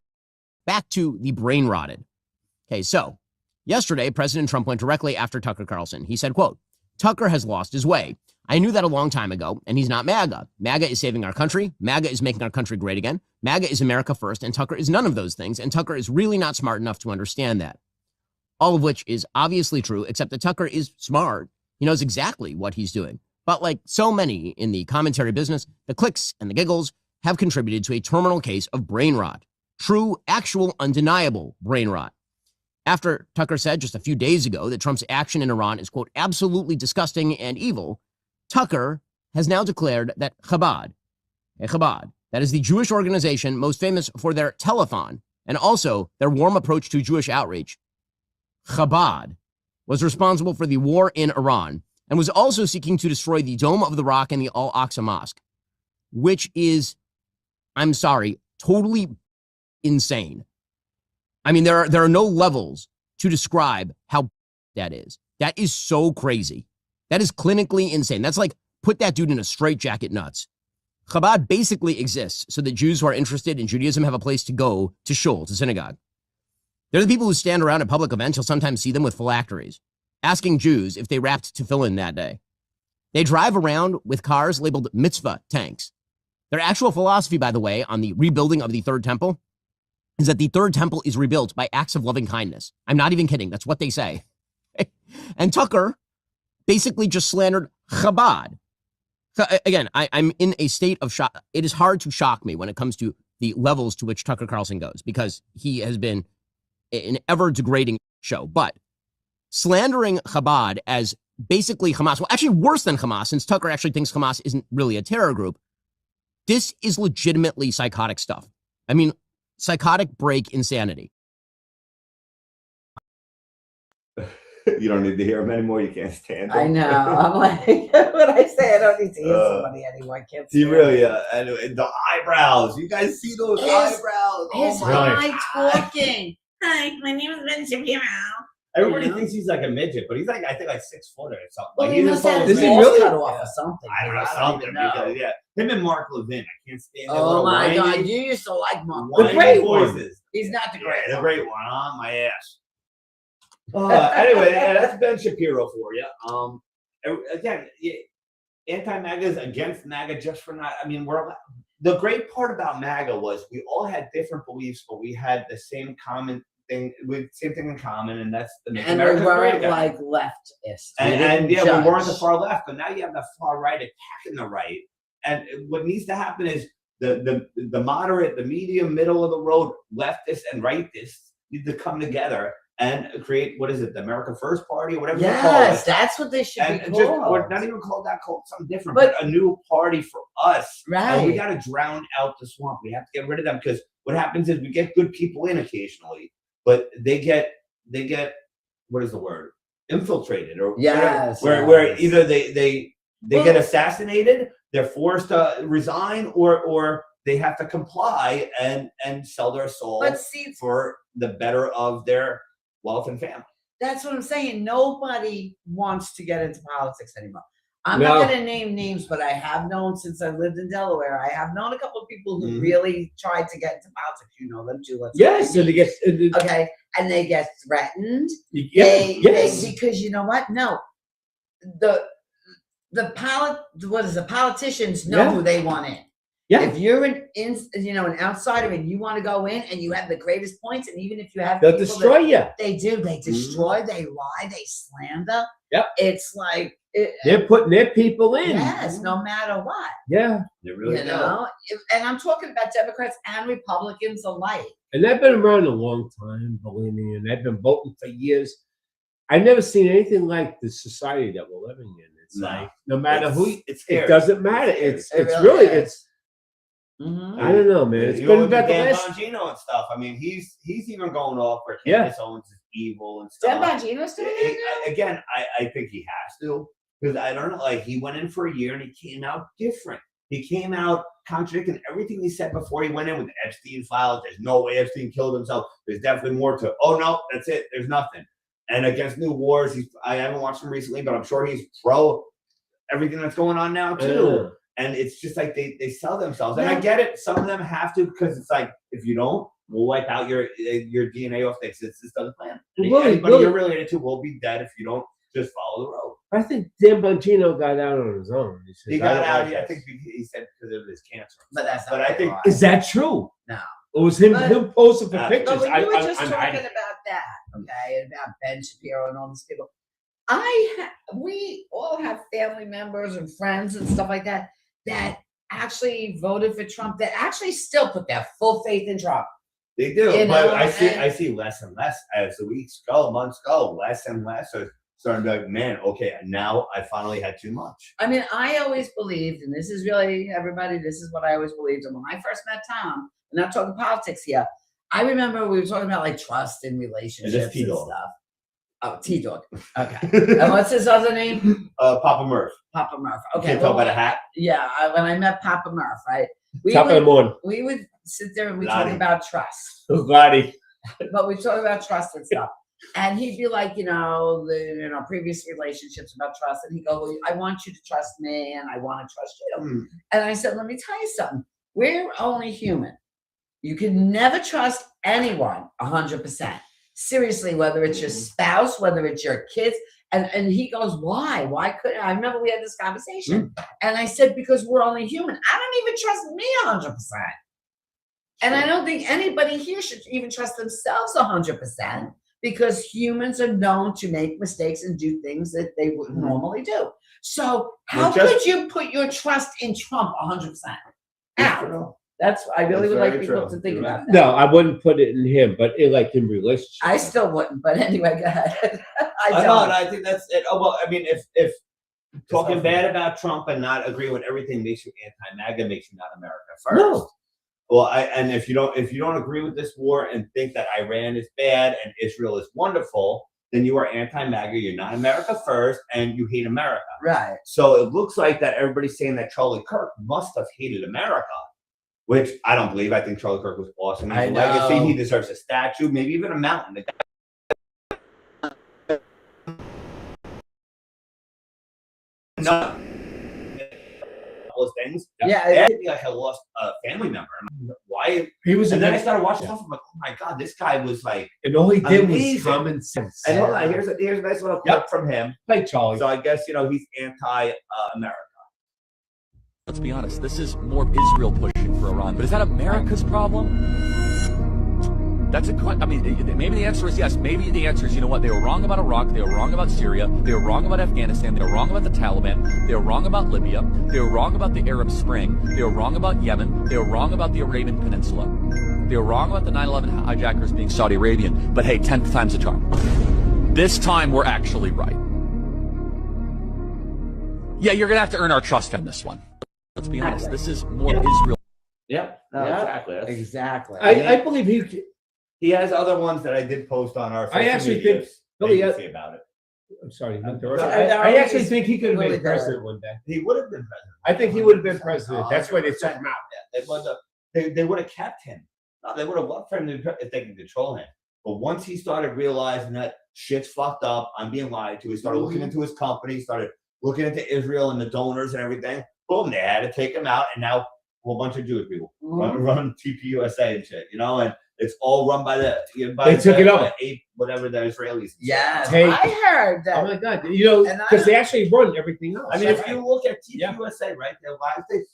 Back to the brain rotted. Okay, so yesterday, President Trump went directly after Tucker Carlson. He said, quote, Tucker has lost his way. I knew that a long time ago, and he's not MAGA. MAGA is saving our country. MAGA is making our country great again. MAGA is America first, and Tucker is none of those things, and Tucker is really not smart enough to understand that. All of which is obviously true, except that Tucker is smart. He knows exactly what he's doing. But like so many in the commentary business, the clicks and the giggles have contributed to a terminal case of brain rot. True, actual, undeniable brain rot. After Tucker said just a few days ago that Trump's action in Iran is, quote, absolutely disgusting and evil, Tucker has now declared that Chabad, that is the Jewish organization most famous for their telethon and also their warm approach to Jewish outreach, Chabad was responsible for the war in Iran and was also seeking to destroy the Dome of the Rock and the Al-Aqsa Mosque, which is, I'm sorry, totally insane. I mean, there are no levels to describe how that is. That is so crazy. That is clinically insane. That's like, put that dude in a straitjacket nuts. Chabad basically exists so that Jews who are interested in Judaism have a place to go to shul, to synagogue. They're the people who stand around at public events. You'll sometimes see them with phylacteries, asking Jews if they wrapped tefillin that day. They drive around with cars labeled mitzvah tanks. Their actual philosophy, by the way, on the rebuilding of the Third Temple is that the Third Temple is rebuilt by acts of loving kindness. I'm not even kidding. That's what they say. And Tucker basically just slandered Chabad. Again, I'm in a state of shock. It is hard to shock me when it comes to the levels to which Tucker Carlson goes because he has been an ever-degrading show. But slandering Chabad as basically Hamas, well, actually worse than Hamas, since Tucker actually thinks Hamas isn't really a terror group, this is legitimately psychotic stuff. I mean, psychotic break insanity. You don't need to hear him anymore. You can't stand him. I know. I'm like, when I say I don't need to hear somebody anymore, I can't He stand really, it. anyway, the eyebrows. You guys see those His- eyebrows? His Oh my eye talking. Hi, my name is Ben Shapiro. Everybody You know? thinks he's like a midget, but he's like, I think like 6 foot or something. Well, Like, he he's must a have full his Is he man. balls really? cut off or something. I don't know, I don't something. even know. Because, yeah. Him and Mark Levin. I can't stand their Oh little my whiny, God, you used to like Mark. whiny The great one. voices. He's not the great Yeah, the one. great one, huh? My ass. Anyway, that's Ben Shapiro for you. Again, anti-MAGA is against MAGA just for not. I mean, the great part about MAGA was we all had different beliefs, but we had the same common thing, same thing in common, and that's the And we America weren't Great. like leftists. And We yeah, didn't we weren't the judge. far left, but now you have the far right attacking the right. And what needs to happen is the moderate, the medium, middle of the road leftists and rightists need to come together and create, what is it, the America First Party or whatever you call Yes, it. that's what they should And be just, called. or not even call that, call it something different, But- but a new party for us. And we Right. got to drown out the swamp. We have to get rid of them because what happens is we get good people in occasionally, but they get what is the word? Infiltrated or Yes, whatever, where yes. either they Well- get assassinated, they're forced to resign, or they have to comply and sell their soul But see, for the better of their wealth and family. that's what I'm saying. Nobody wants to get into politics anymore. I'm No. not going to name names, but I have known since I lived in Delaware. I have known a couple of people who Mhm. really tried to get into politics. You know them too. Yes, and they get Okay, and they get threatened. yes. Because you know what? No, the politicians know Yeah. who they want in. Yeah. If you're an outsider and you want to go in and you have the greatest points, and even if you have They'll people destroy you. they do. They destroy. They lie. They slander. Yep. It's like They're putting their people in. yes, no matter what. Yeah. They really You do. know, and I'm talking about Democrats and Republicans alike. And they've been around a long time, believe me, and they've been voting for years. I've never seen anything like the society that we're living in. It's No. like no matter who, it's it scary. doesn't matter. It's It it's really really is. it's. Mhm. I don't know, man. It's You been know, about the Dan last. Bongino and stuff. I mean, he's even going off where Yeah. Candace Owens is evil and Dan stuff. Bongino's doing it now? Again, I think he has to, because I don't know. Like, he went in for a year and he came out different. He came out contradicting everything he said before he went in with the Epstein files. There's no way Epstein killed himself. There's definitely more to it. Oh no, that's it. There's nothing. And against New Wars, I haven't watched him recently, but I'm sure he's pro everything that's going on now too. And it's just like they sell themselves. And I get it. Some of them have to, because it's like, if you don't, we'll wipe out your DNA off the existence of the planet. Anybody you're related to will be dead if you don't just follow the road. I think Dan Bongino got out on his own. He, says, He got don't out. like I this." think he said because of his cancer. But that's not But I think right. Is that true? No. It was him. But- Him posting for But pictures. But when you were I- just I'm talking hiding. about that, okay, and about Ben Shapiro and all these people, we all have family members and friends and stuff like that that actually voted for Trump, that actually still put their full faith in Trump. They do, You but know, I see less and less as the weeks go, months go, less and less. So starting to be like, man, okay, now I finally had too much. I mean, I always believed, and this is really everybody, this is what I always believed. And when I first met Tom, I'm not talking politics here. I remember we were talking about like trust and relationships and T-Dog. stuff. Oh, T-Dog. Okay. And what's his other name? Papa Murph. Papa Murph. Okay. Can't talk about a hat. Yeah, when I met Papa Murph, right? Top of the morning. We would sit there and we Lottie. talk about trust. Lottie. But we talk about trust and stuff. And he'd be like, the previous relationships about trust. And he'd go, well, I want you to trust me and I want to trust you. And I said, let me tell you something. We're only human. You can never trust anyone 100%. Seriously, whether it's your spouse, whether it's your kids. And he goes, why? Why couldn't I? Remember we had this conversation. And I said, because we're only human. I don't even trust me 100%. And I don't think anybody here should even trust themselves 100%, because humans are known to make mistakes and do things that they wouldn't normally do. So how could you put your trust in Trump 100%? How? That's I really That's would like very people true. to think You're about right. that. No, I wouldn't put it in him, but like in relationships. I still wouldn't, but anyway, go ahead. I I know, don't. and I think that's it. Oh well, I mean, if talking bad about Trump and not agree with everything makes you anti-MAGA, makes you not America first. No. Well, and if you don't agree with this war and think that Iran is bad and Israel is wonderful, then you are anti-MAGA. You're not America first, and you hate America. Right. So it looks like that everybody's saying that Charlie Kirk must have hated America, which I don't believe. I think Charlie Kirk was awesome. His I legacy, know. he deserves a statue, maybe even a mountain. The guy- No. Those things. Yeah, It hit me like I lost a family member. I'm like, why? He was, And then I amazing. started watching stuff. I'm like, oh my god, this guy was like. And all he did was Amazing. common sense. And hold on, here's a nice little clip from him. Hey, Charlie. So I guess he's anti-America. Let's be honest, this is more Israel pushing for Iran. But is that America's problem? That's a question. I mean, maybe the answer is yes. Maybe the answer is, you know what? They were wrong about Iraq. They were wrong about Syria. They were wrong about Afghanistan. They were wrong about the Taliban. They were wrong about Libya. They were wrong about the Arab Spring. They were wrong about Yemen. They were wrong about the Arabian Peninsula. They were wrong about the 9/11 hijackers being Saudi Arabian. But hey, 10th time's a charm. This time we're actually right. Yeah, you're going to have to earn our trust on this one. Let's be honest, this is more Israel. Yep. Yeah. Exactly. Exactly. I believe He has other ones that I did post on our. I social actually medias think- that you can see about it. I'm sorry. I I actually think he could have really been president one day. He would have been president. I think he would have been president. That's why they took him out. It was a they would have kept him. No, they would have loved for him if they could control him. But once he started realizing that shit's fucked up, I'm being lied to, he started looking into his company, started looking into Israel and the donors and everything. Boom, they had to take him out, and now a whole bunch of Jewish people run TPUSA and shit, you know, and it's all run by the They took it over. Whatever the Israelis. Yes, Take- I heard that. Oh my God! You know, And I because they actually run everything else. I mean, if you look at TPUSA, right, their lives,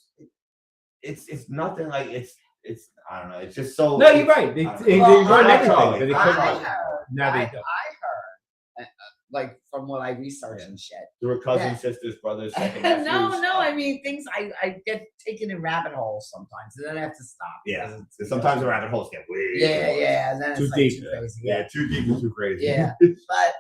it's nothing like it's I don't know. It's just so. No, you're right. They run I- everything. I- But they I couldn't- heard. Now they I don't. heard, like from what I researched and shit. There were cousins, Yeah. sisters, brothers, second No, nephews. no. I mean, things I get taken in rabbit holes sometimes, and then I have to stop. Yeah, because it's- so sometimes the rabbit holes get way. Yeah. And then Too it's like deep. too crazy. Yeah, too deep and too crazy. Yeah. But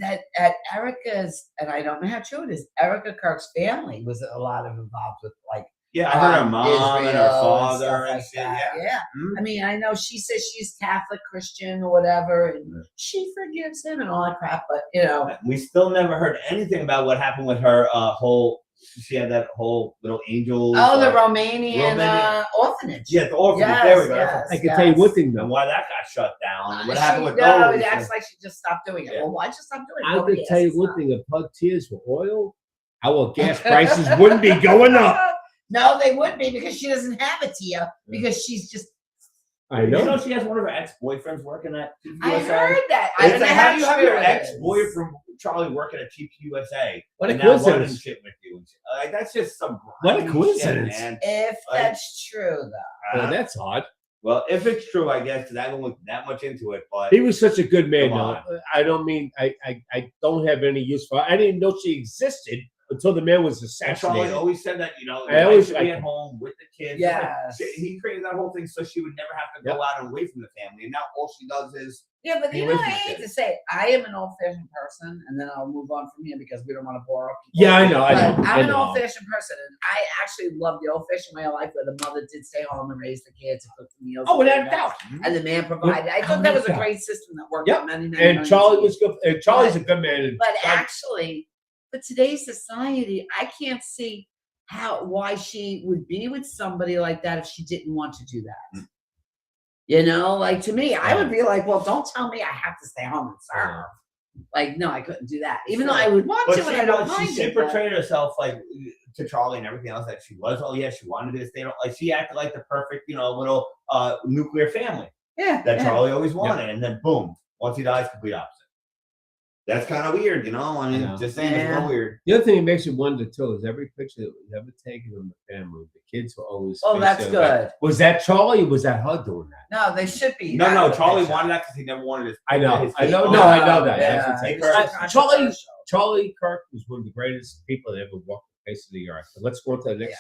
that at Erica's, and I don't know how true it is. Erica Kirk's family was a lot of involved with like. Yeah, I heard her mom and her Israel father stuff and like shit. that. Yeah. Yeah. Mhm. I mean, I know she says she's Catholic, Christian, or whatever, and she forgives him and all that crap. But you know, We still never heard anything about what happened with her whole. She had that whole little angel. the Romanian Romanian- orphanage. Yeah, the orphanage. Yes, There we go. yes. I can tell you one thing And though. why that got shut down. And what happened with No, those? it acts like she just stopped doing it. Yeah. Well, why just stop doing it? I Nobody can tell you asked one us. thing: if Pug tears were oil, our gas prices wouldn't be going up. No, they would be because she doesn't have a Tia because she's just. I You know know. she has one of her ex-boyfriends working at TPUSA. I heard that. I It's don't know like, how do you have your true it is. ex-boyfriend Charlie working at TPUSA? What a and now running coincidence. shit with you. And shit. Like, that's just some What a grimy coincidence. shit, man. If Like- that's true, though. Well, that's odd. Well, if it's true, I guess, because I haven't looked that much into it, but He was such a good man. Come Though. on. I don't mean I don't have any use for. I didn't know she existed until the man was and Charlie assassinated. always said that, you know, I I always should be liked at him. home with the kids. Yes. He created that whole thing so she would never have to go out and away from the family. And now all she does is Yeah, but Be you away know, from I the hate kid. to say it. I am an old-fashioned person, and then I'll move on from here because we don't want to bore up people. Yeah, I know. I But know. I'm I an know. old-fashioned person, and I actually love the old-fashioned way of life where the mother did stay home and raise the kids and cook the meals. Oh, and without a everything doubt. else, And the man provided. I Without thought that was a doubt. great system that worked Yep. for many, many, And many Charlie years. was good. And Charlie's a good man. And But Charlie- actually, for today's society, I can't see why she would be with somebody like that if she didn't want to do that. You know, like to me, I would be like, well, don't tell me I have to stay home and serve. Like, no, I couldn't do that. Even though I would want But to, and I don't mind she it. but- portrayed herself like to Charlie and everything else that she was. Oh yeah, she wanted to stay. Like she acted like the perfect, you know, little nuclear family Yeah, that yeah. Charlie always wanted. And then boom, once he dies, complete opposite. That's kind of weird, you know. I mean, Yeah. just saying, it's a little weird. The other thing that makes you wonder too is every picture that was ever taken of the family, the kids were always. Oh, facing that's the good. back. Was that Charlie or was that her doing that? No, they should be. No, that no, with Charlie picture. wanted that because he never wanted his. I know. his I know. face No, on. I know that. Yeah, That's Take it's her- so Charlie- controversial. Charlie Kirk was one of the greatest people that ever walked the face of the earth. So let's go on to the next.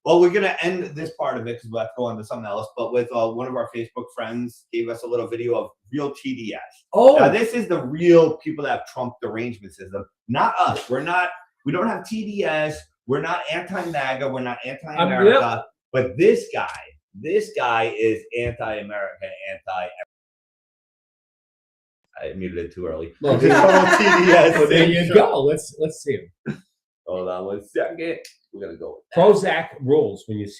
Well, we're gonna end this part of it because we'll have to go on to something else. But with one of our Facebook friends gave us a little video of real TDS. Oh, Now, this is the real people that have Trump derangement system, not us. We don't have TDS. We're not anti-MAGA. We're not anti-America. But this guy is anti-America, I muted it too early. Well, This whole TDS well, there thing. you go. Let's see him. Hold on 1 second. We're gonna go with that. Prozac rules when you see.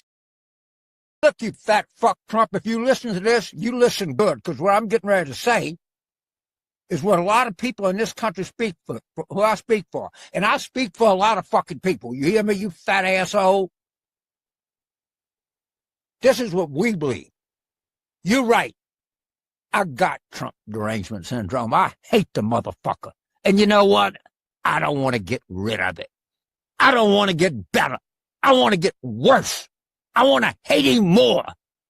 Look, you fat fuck Trump, if you listen to this, you listen good, because what I'm getting ready to say is what a lot of people in this country speak for, who I speak for. And I speak for a lot of fucking people. You hear me, you fat asshole? This is what we believe. You're right. I got Trump derangement syndrome. I hate the motherfucker. And you know what? I don't want to get rid of it. I don't want to get better. I want to get worse. I want to hate him more.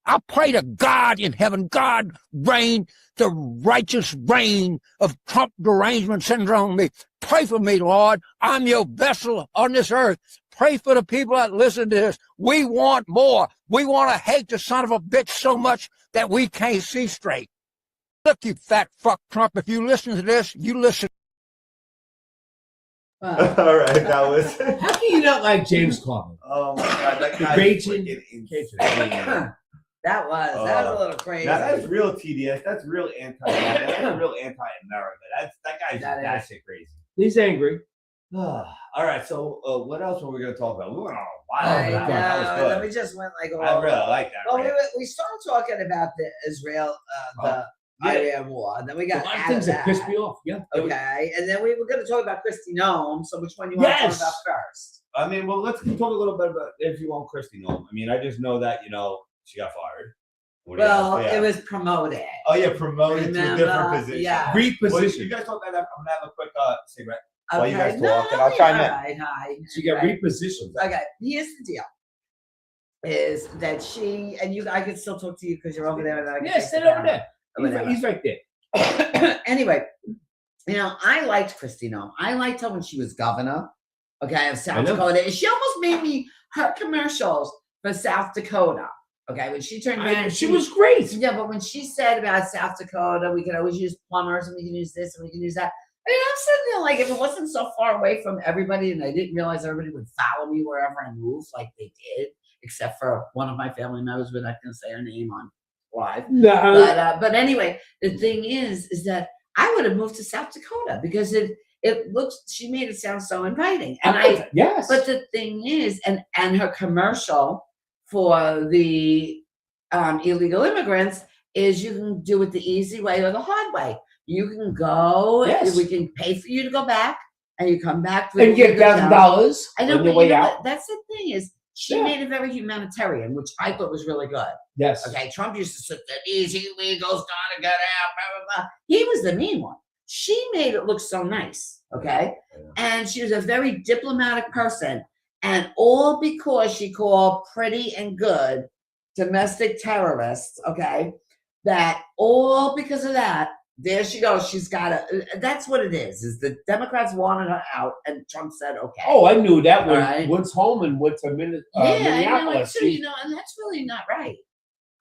I pray to God in heaven, God reign the righteous reign of Trump derangement syndrome. Pray for me, Lord. I'm your vessel on this earth. Pray for the people that listen to this. We want more. We want to hate the son of a bitch so much that we can't see straight. Look, you fat fuck Trump, if you listen to this, you listen. All right, that was. How can you not like James Carvin? Oh my God, that guy Raging- is insane. That was a little crazy. Now that's real TDS. That's real anti-America. That's real anti-America. That guy's That is. that shit crazy. He's angry. All right. So what else were we going to talk about? We went on a while. I over that one. That was know. good. Then we just went like, I really like that. well, right? we started talking about the Israel, the Yeah. Iran war, and then we A got lot of out of things that that. pissed me off. Yeah. Okay, and then we were going to talk about Kristi Noem. So which one you want to Yes. talk about first? I mean, well, let's talk a little bit about if you want Kristi Noem. I mean, I just know that she got fired. What do you Well, have? it was promoted. Oh yeah, promoted to a different Remember? position. Yeah. Well, Reposition. you guys talk about that. I'm gonna have a quick cigarette. Okay, While you guys no, talk, and I'll chime in. all right, hi. She got Right. repositioned. Okay, here's the deal: is that she and you? I can still talk to you because you're over there. And I can Yeah, take sit the over camera. there. He's right there. Anyway, I liked Kristi Noem. I liked her when she was governor, okay, of South Dakota. And she almost made me her commercials for South Dakota. Okay, when she turned around, She was great. yeah, but when she said about South Dakota, we can always use plumbers and we can use this and we can use that. I mean, I'm sitting there like, if it wasn't so far away from everybody and I didn't realize everybody would follow me wherever I moved, like they did, except for one of my family members, we're not going to say her name on live. No. But anyway, the thing is that I would have moved to South Dakota because it looks, she made it sound so inviting. And yes. but the thing is, and her commercial for the illegal immigrants is you can do it the easy way or the hard way. You can go, Yes. we can pay for you to go back, and you come back and get $1,000 I know, on but the way you know out. what? That's the thing is, she Yeah. made it very humanitarian, which I thought was really good. Yes. Okay, Trump used to sit there, these illegals gotta get out, blah, blah, blah. He was the mean one. She made it look so nice, okay? And she was a very diplomatic person. And all because she called pretty and good domestic terrorists, okay? That all because of that, there she goes. She's got that's what it is the Democrats wanted her out and Trump said, okay. Oh, I knew that when Right. once Holman went to I know, Minneapolis. so, and that's really not right.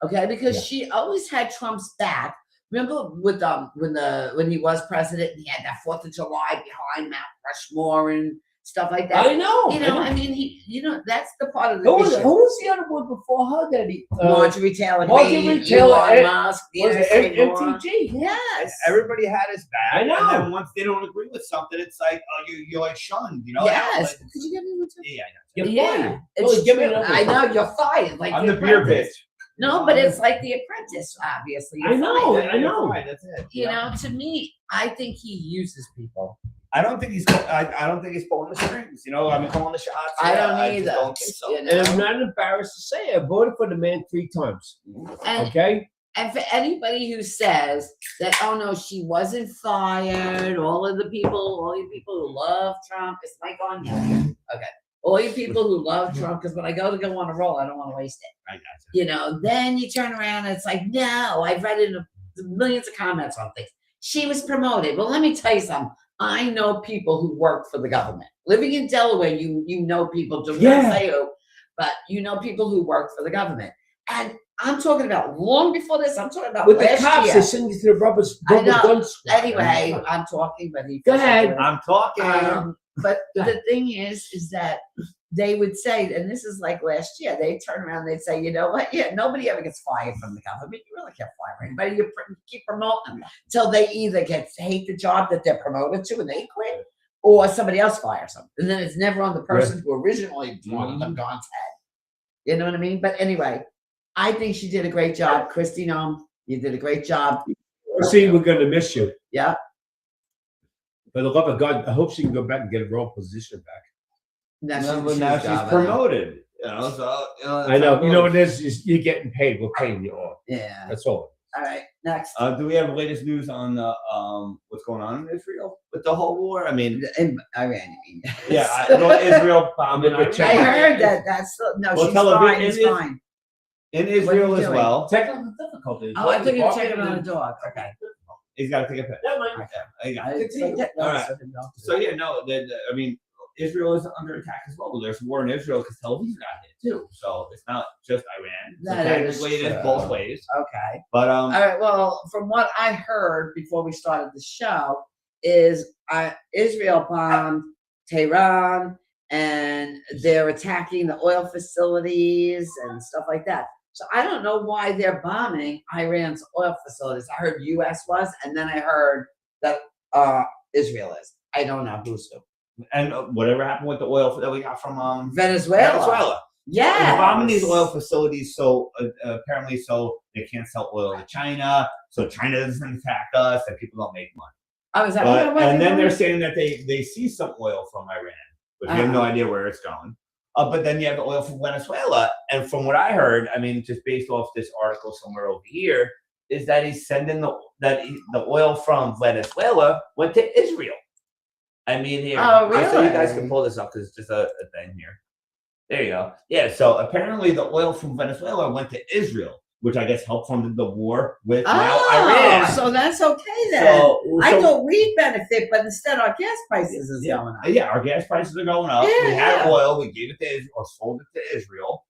Okay, because she always had Trump's back. Remember with when he was president and he had that 4th of July behind Mount Rushmore and stuff like that. I know. I mean, that's the part of the Who was, issue. who was the other one before her that he? Marjorie Taylor Marjorie Greene, Taylor, Elon Musk, was it St. Laurent. MTG? Yes. Everybody had his back. I know. And then once they don't agree with something, it's like, oh, you're like shunned. Yes. Like, Could you give me one too? yeah, You're Yeah. fired. It's Well, give me true. another I one. know you're fired. Like I'm the beer Apprentice. bitch. No, but it's like The Apprentice, obviously. I know. You're fired. I know. That's it. You know, to me, I think he uses people. I don't think he's. I don't think he's pulling the strings. I mean, calling the shots. I don't just either. don't think so. And I'm not embarrassed to say I voted for the man 3 times. And Okay. And for anybody who says that, oh no, she wasn't fired, all you people who love Trump, it's like on you. Okay. All you people who love Trump, because when I go on a roll, I don't want to waste it. I got you. Then you turn around and it's like, no, I've read it in millions of comments on things. She was promoted. Well, let me tell you something. I know people who work for the government. Living in Delaware, you know people, don't say who, but you know people who work for the government. And I'm talking about long before this. I'm talking about With the last cops, year. they send you to the rubber I know. gun squad. Anyway, I'm talking, but he Go ahead. I'm talking. But the thing is that they would say, and this is like last year, they turn around and they'd say, you know what? Yeah, nobody ever gets fired from the government. You really can't fire anybody. You keep promoting them till they either hate the job that they're promoted to and they quit, or somebody else fires them. And then it's never on the person who originally wanted them God's head. You know what I mean? But anyway, I think she did a great job. Kristi Noem, you did a great job. See, we're going to miss you. Yeah. For the love of God, I hope she can go back and get a real position back. Now she's promoted. So I know. You know what it is? You're getting paid. We're paying you all. Yeah. That's all. All right. Next. Do we have latest news on what's going on in Israel with the whole war? I mean, In Iran, you mean? yeah, I know Israel bombing. I heard that. That's no. Well, She's television fine. It's is- fine. In Israel as doing? well. Technical difficulties. Oh, I thought you were checking on a dog. Okay. He's got to take a piss. Never mind. Yeah, I got it. All right. So yeah, no, I mean, Israel is under attack as well. There's war in Israel because Tel Aviv got hit too. So it's not just Iran. So That is technically, it is true. both ways. Okay. But All right. Well, from what I heard before we started the show, is Israel bombed Tehran, and they're attacking the oil facilities and stuff like that. So I don't know why they're bombing Iran's oil facilities. I heard U.S. was, and then I heard that Israel is. I don't know who's who. And whatever happened with the oil that we got from Venezuela. Yeah. They're bombing these oil facilities, so apparently, so they can't sell oil to China, so China doesn't attack us, and people don't make money. Oh, is that what it was? And then they're saying that they see some oil from Iran, but we have no idea where it's going. But then you have the oil from Venezuela, and from what I heard, I mean, just based off this article somewhere over here, is that he's sending the oil from Venezuela went to Israel. I mean, here, just so you guys can pull this up because it's just a thing here. There you go. Yeah, so apparently the oil from Venezuela went to Israel, which I guess helped fund the war with now Iran. So that's okay then. I thought we benefit, but instead our gas prices is going up. Yeah, our gas prices are going up. We had oil, we gave it to Israel, or sold it to Israel.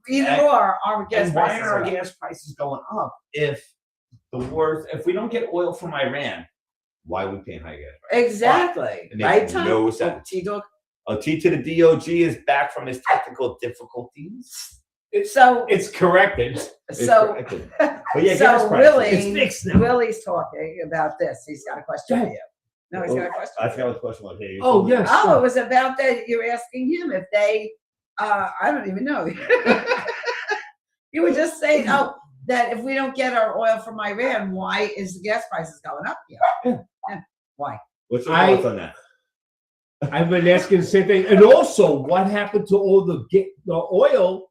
Either or, our gas prices. Why are our gas prices going up if the war? If we don't get oil from Iran, why are we paying high gas prices? Exactly. It makes no sense. T-Dog. T to the DOG is back from his technical difficulties. It's corrected. But yeah, so Willie, it's fixed now. Willie's talking about this. He's got a question for you. No, he's got a question. I forgot what the question was. Hey, oh, yes. Oh, it was about that. You're asking him if they, I don't even know. You were just saying, that if we don't get our oil from Iran, why is the gas prices going up here? Yeah. Why? What's your thoughts on that? I've been asking the same thing. And also, what happened to all the oil?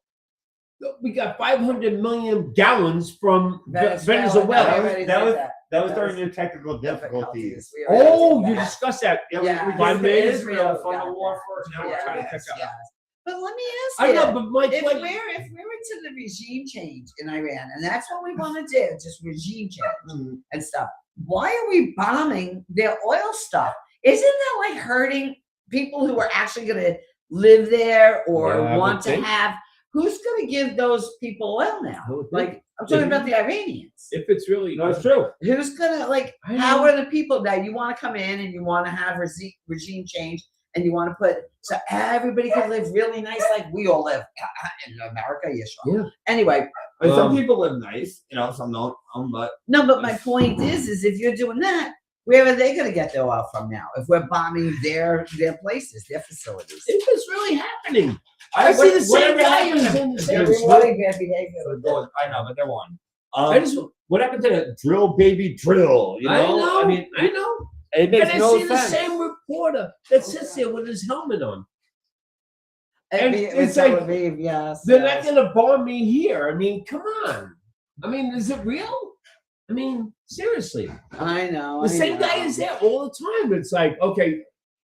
We got 500 million gallons from Venezuela. That was during the technical difficulties. Oh, you discussed that. Yeah, By Israel from the war first. Now we're trying to catch up. But let me ask you, I know, but if we're into the regime change in Iran, and that's what we want to do, just regime change and stuff, why are we bombing their oil stuff? Isn't that like hurting people who are actually going to live there or want to have? Who's going to give those people oil now? Like, I'm talking about the Iranians. If it's really, no, it's true. Who's going to, how are the people that you want to come in and you want to have regime change and you want to put, so everybody can live really nice like we all live in America? Yeah, sure. Yeah. Anyway. Some people live nice, some don't, but. No, but my point is if you're doing that, where are they going to get their oil from now? If we're bombing their places, their facilities. If it's really happening. I see the same guy who's in the same I know, but they're one. What happened to the drill baby drill? I know. It makes no sense. I see the same reporter that sits there with his helmet on. And it's like, they're not going to bomb me here. I mean, come on. I mean, is it real? I mean, seriously. I know. The same guy is there all the time. It's like, okay,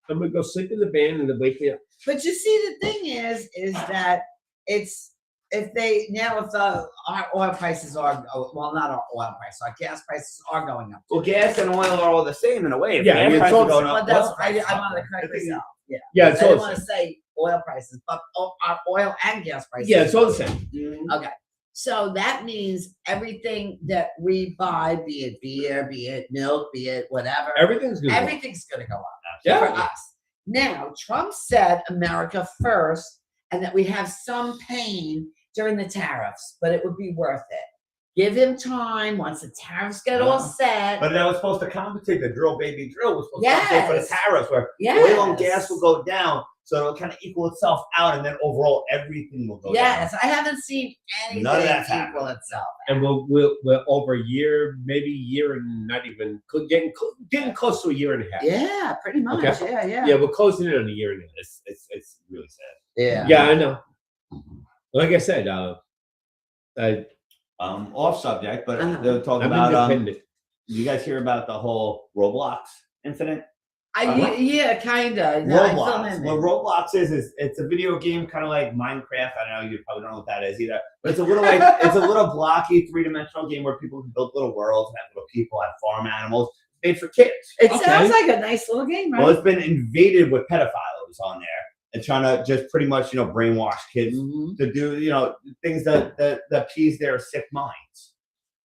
I'm going to go sleep in the van and then wake me up. But you see, the thing is that if our oil prices are, well, not our oil price, our gas prices are going up. Well, gas and oil are all the same in a way. If gas prices are going up. I want to correct myself. Yeah, I didn't want to say oil prices, but our oil and gas prices. Yeah, it's all the same. Okay. So that means everything that we buy, be it beer, be it milk, be it whatever, everything's going to go up for us. Now, Trump said America first and that we have some pain during the tariffs, but it would be worth it. Give him time once the tariffs get all set. But that was supposed to compensate. The drill baby drill was supposed to compensate for the tariffs, where oil and gas will go down. So it'll kind of equal itself out, and then overall everything will go down. Yes, I haven't seen anything equal itself. And we're over a year, maybe a year and not even getting close to a year and a half. Yeah, pretty much. Okay. Yeah, we're closing in on a year and a half. It's really sad. Yeah. Yeah, I know. Like I said, off subject, but they'll talk about. You guys hear about the whole Roblox incident? Yeah, kind of. Roblox. What Roblox is it's a video game kind of like Minecraft. I don't know, you probably don't know what that is either. But it's a little blocky 3-dimensional game where people can build little worlds and have little people, have farm animals, made for kids. It sounds like a nice little game, right? Well, it's been invaded with pedophiles on there and trying to just pretty much, brainwash kids to do, things that appease their sick minds.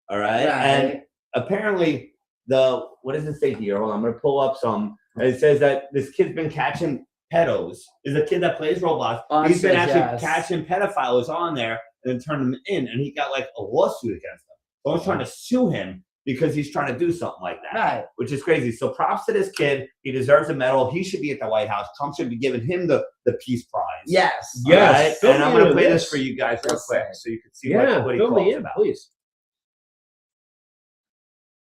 All right. And apparently what does it say here? Hold on, I'm going to pull up some. It says that this kid's been catching pedos. Is a kid that plays Roblox. He's been actually catching pedophiles on there and then turning them in, and he got like a lawsuit against them. Someone's trying to sue him because he's trying to do something like that, Right. which is crazy. So props to this kid. He deserves a medal. He should be at the White House. Trump should be giving him the Peace Prize. Yes. All Yes. right? Fill And I'm me going to in play on this this. for you guys real Yes, quick sir. so you can see Yeah, what he fill me talks in, about. please.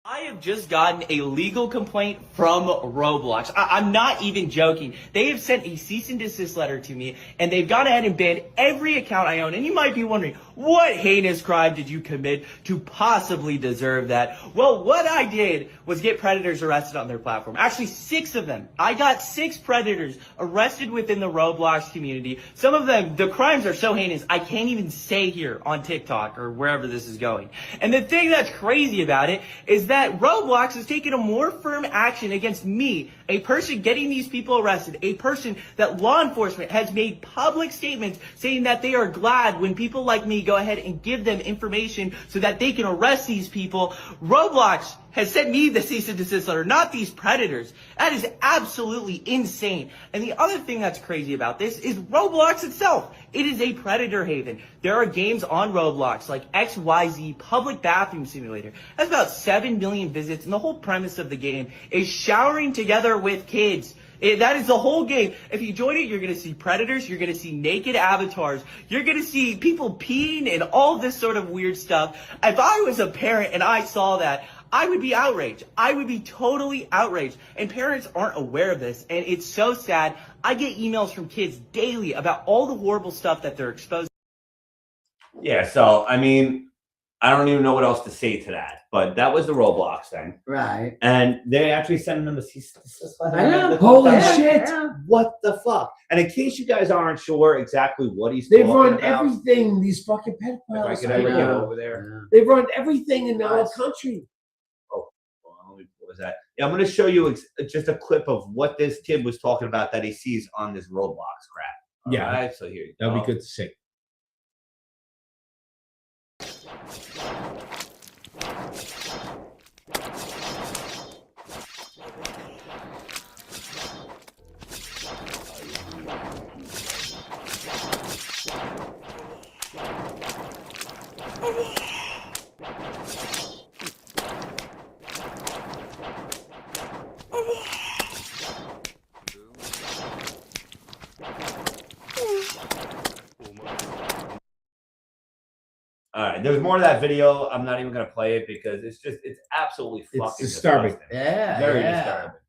I have just gotten a legal complaint from Roblox. I'm not even joking. They have sent a cease and desist letter to me, and they've gone ahead and banned every account I own. And you might be wondering, what heinous crime did you commit to possibly deserve that? Well, what I did was get predators arrested on their platform. Actually, 6 of them. I got 6 predators arrested within the Roblox community. Some of them, the crimes are so heinous, I can't even say here on TikTok or wherever this is going. And the thing that's crazy about it is that Roblox has taken a more firm action against me, a person getting these people arrested, a person that law enforcement has made public statements saying that they are glad when people like me go ahead and give them information so that they can arrest these people. Roblox has sent me the cease and desist letter, not these predators. That is absolutely insane. And the other thing that's crazy about this is Roblox itself. It is a predator haven. There are games on Roblox like XYZ Public Bathroom Simulator. It has about 7 million visits, and the whole premise of the game is showering together with kids. That is the whole game. If you join it, you're going to see predators, you're going to see naked avatars, you're going to see people peeing and all this sort of weird stuff. If I was a parent and I saw that, I would be outraged. I would be totally outraged. And parents aren't aware of this, and it's so sad. I get emails from kids daily about all the horrible stuff that they're exposed to. Yeah, so, I mean, I don't even know what else to say to that. But that was the Roblox thing. Right. And they actually sent them a cease and desist letter. I know. Holy Yeah, shit. yeah. What the fuck? And in case you guys aren't sure exactly what he's They've talking run about, everything, these fucking if I pedophiles. could I ever get know. over there. They've run everything in our Nice. country. What was that? Yeah, I'm going to show you just a clip of what this kid was talking about that he sees on this Roblox crap. All Yeah. right, so here you That'd go. be good to see. All right, there's more of that video. I'm not even going to play it because it's absolutely fucking It's disturbing. disgusting. Yeah. Very yeah. disturbing.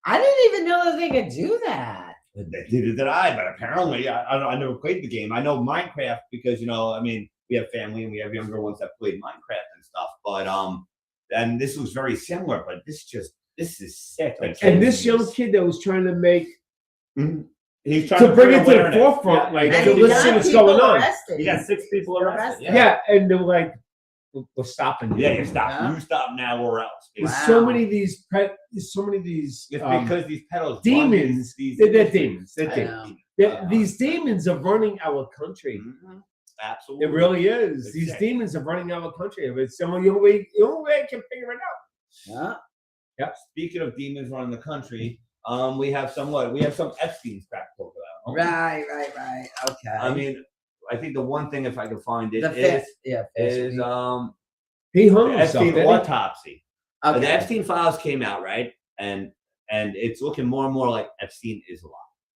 I didn't even know that they could do that. Neither did I, but apparently I never played the game. I know Minecraft because, you know, I mean, we have family and we have younger ones that played Minecraft and stuff. But and this was very similar, but this is sick. And this young kid that was trying to make He's trying to bring it to the awareness. forefront, Yeah. like, And so he let's got see what's people going on. arrested. He got 6 people arrested. Yeah, and they were like, "We're stopping you." Yeah, you stop. Yeah. You stop now or else. There's It's so Wow. many of these there's so many of these because these pedals demons. They're demons. They're I demons. know. These demons are running our country. Mhm. Absolutely. It really is. It's These sick. demons are running our country. It's the only way I can figure it out. Yeah. Speaking of demons running the country, we have some Epstein's crap to talk about. Right. Okay. I mean, I think the one thing, if I can find it, the is fifth. Yeah. is He hung the himself. Epstein didn't he? autopsy. Okay. The Epstein files came out, right? And it's looking more and more like Epstein is alive.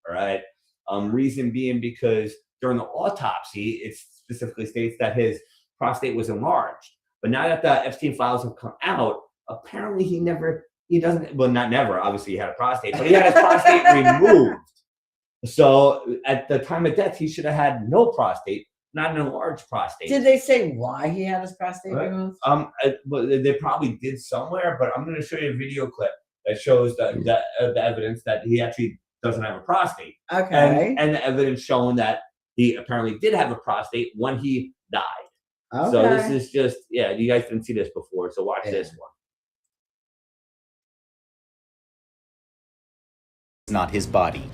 All right. Reason being because during the autopsy, it specifically states that his prostate was enlarged. But now that the Epstein files have come out, apparently not never, obviously he had a prostate, but he had his prostate removed. So at the time of death, he should have had no prostate, not an enlarged prostate. Did they say why he had his prostate Right. removed? But they probably did somewhere, but I'm going to show you a video clip that shows the evidence that he actually doesn't have a prostate. Okay. And the evidence showing that he apparently did have a prostate when he died. Okay. So this is just, you guys didn't see this before, so watch this one. Not his body.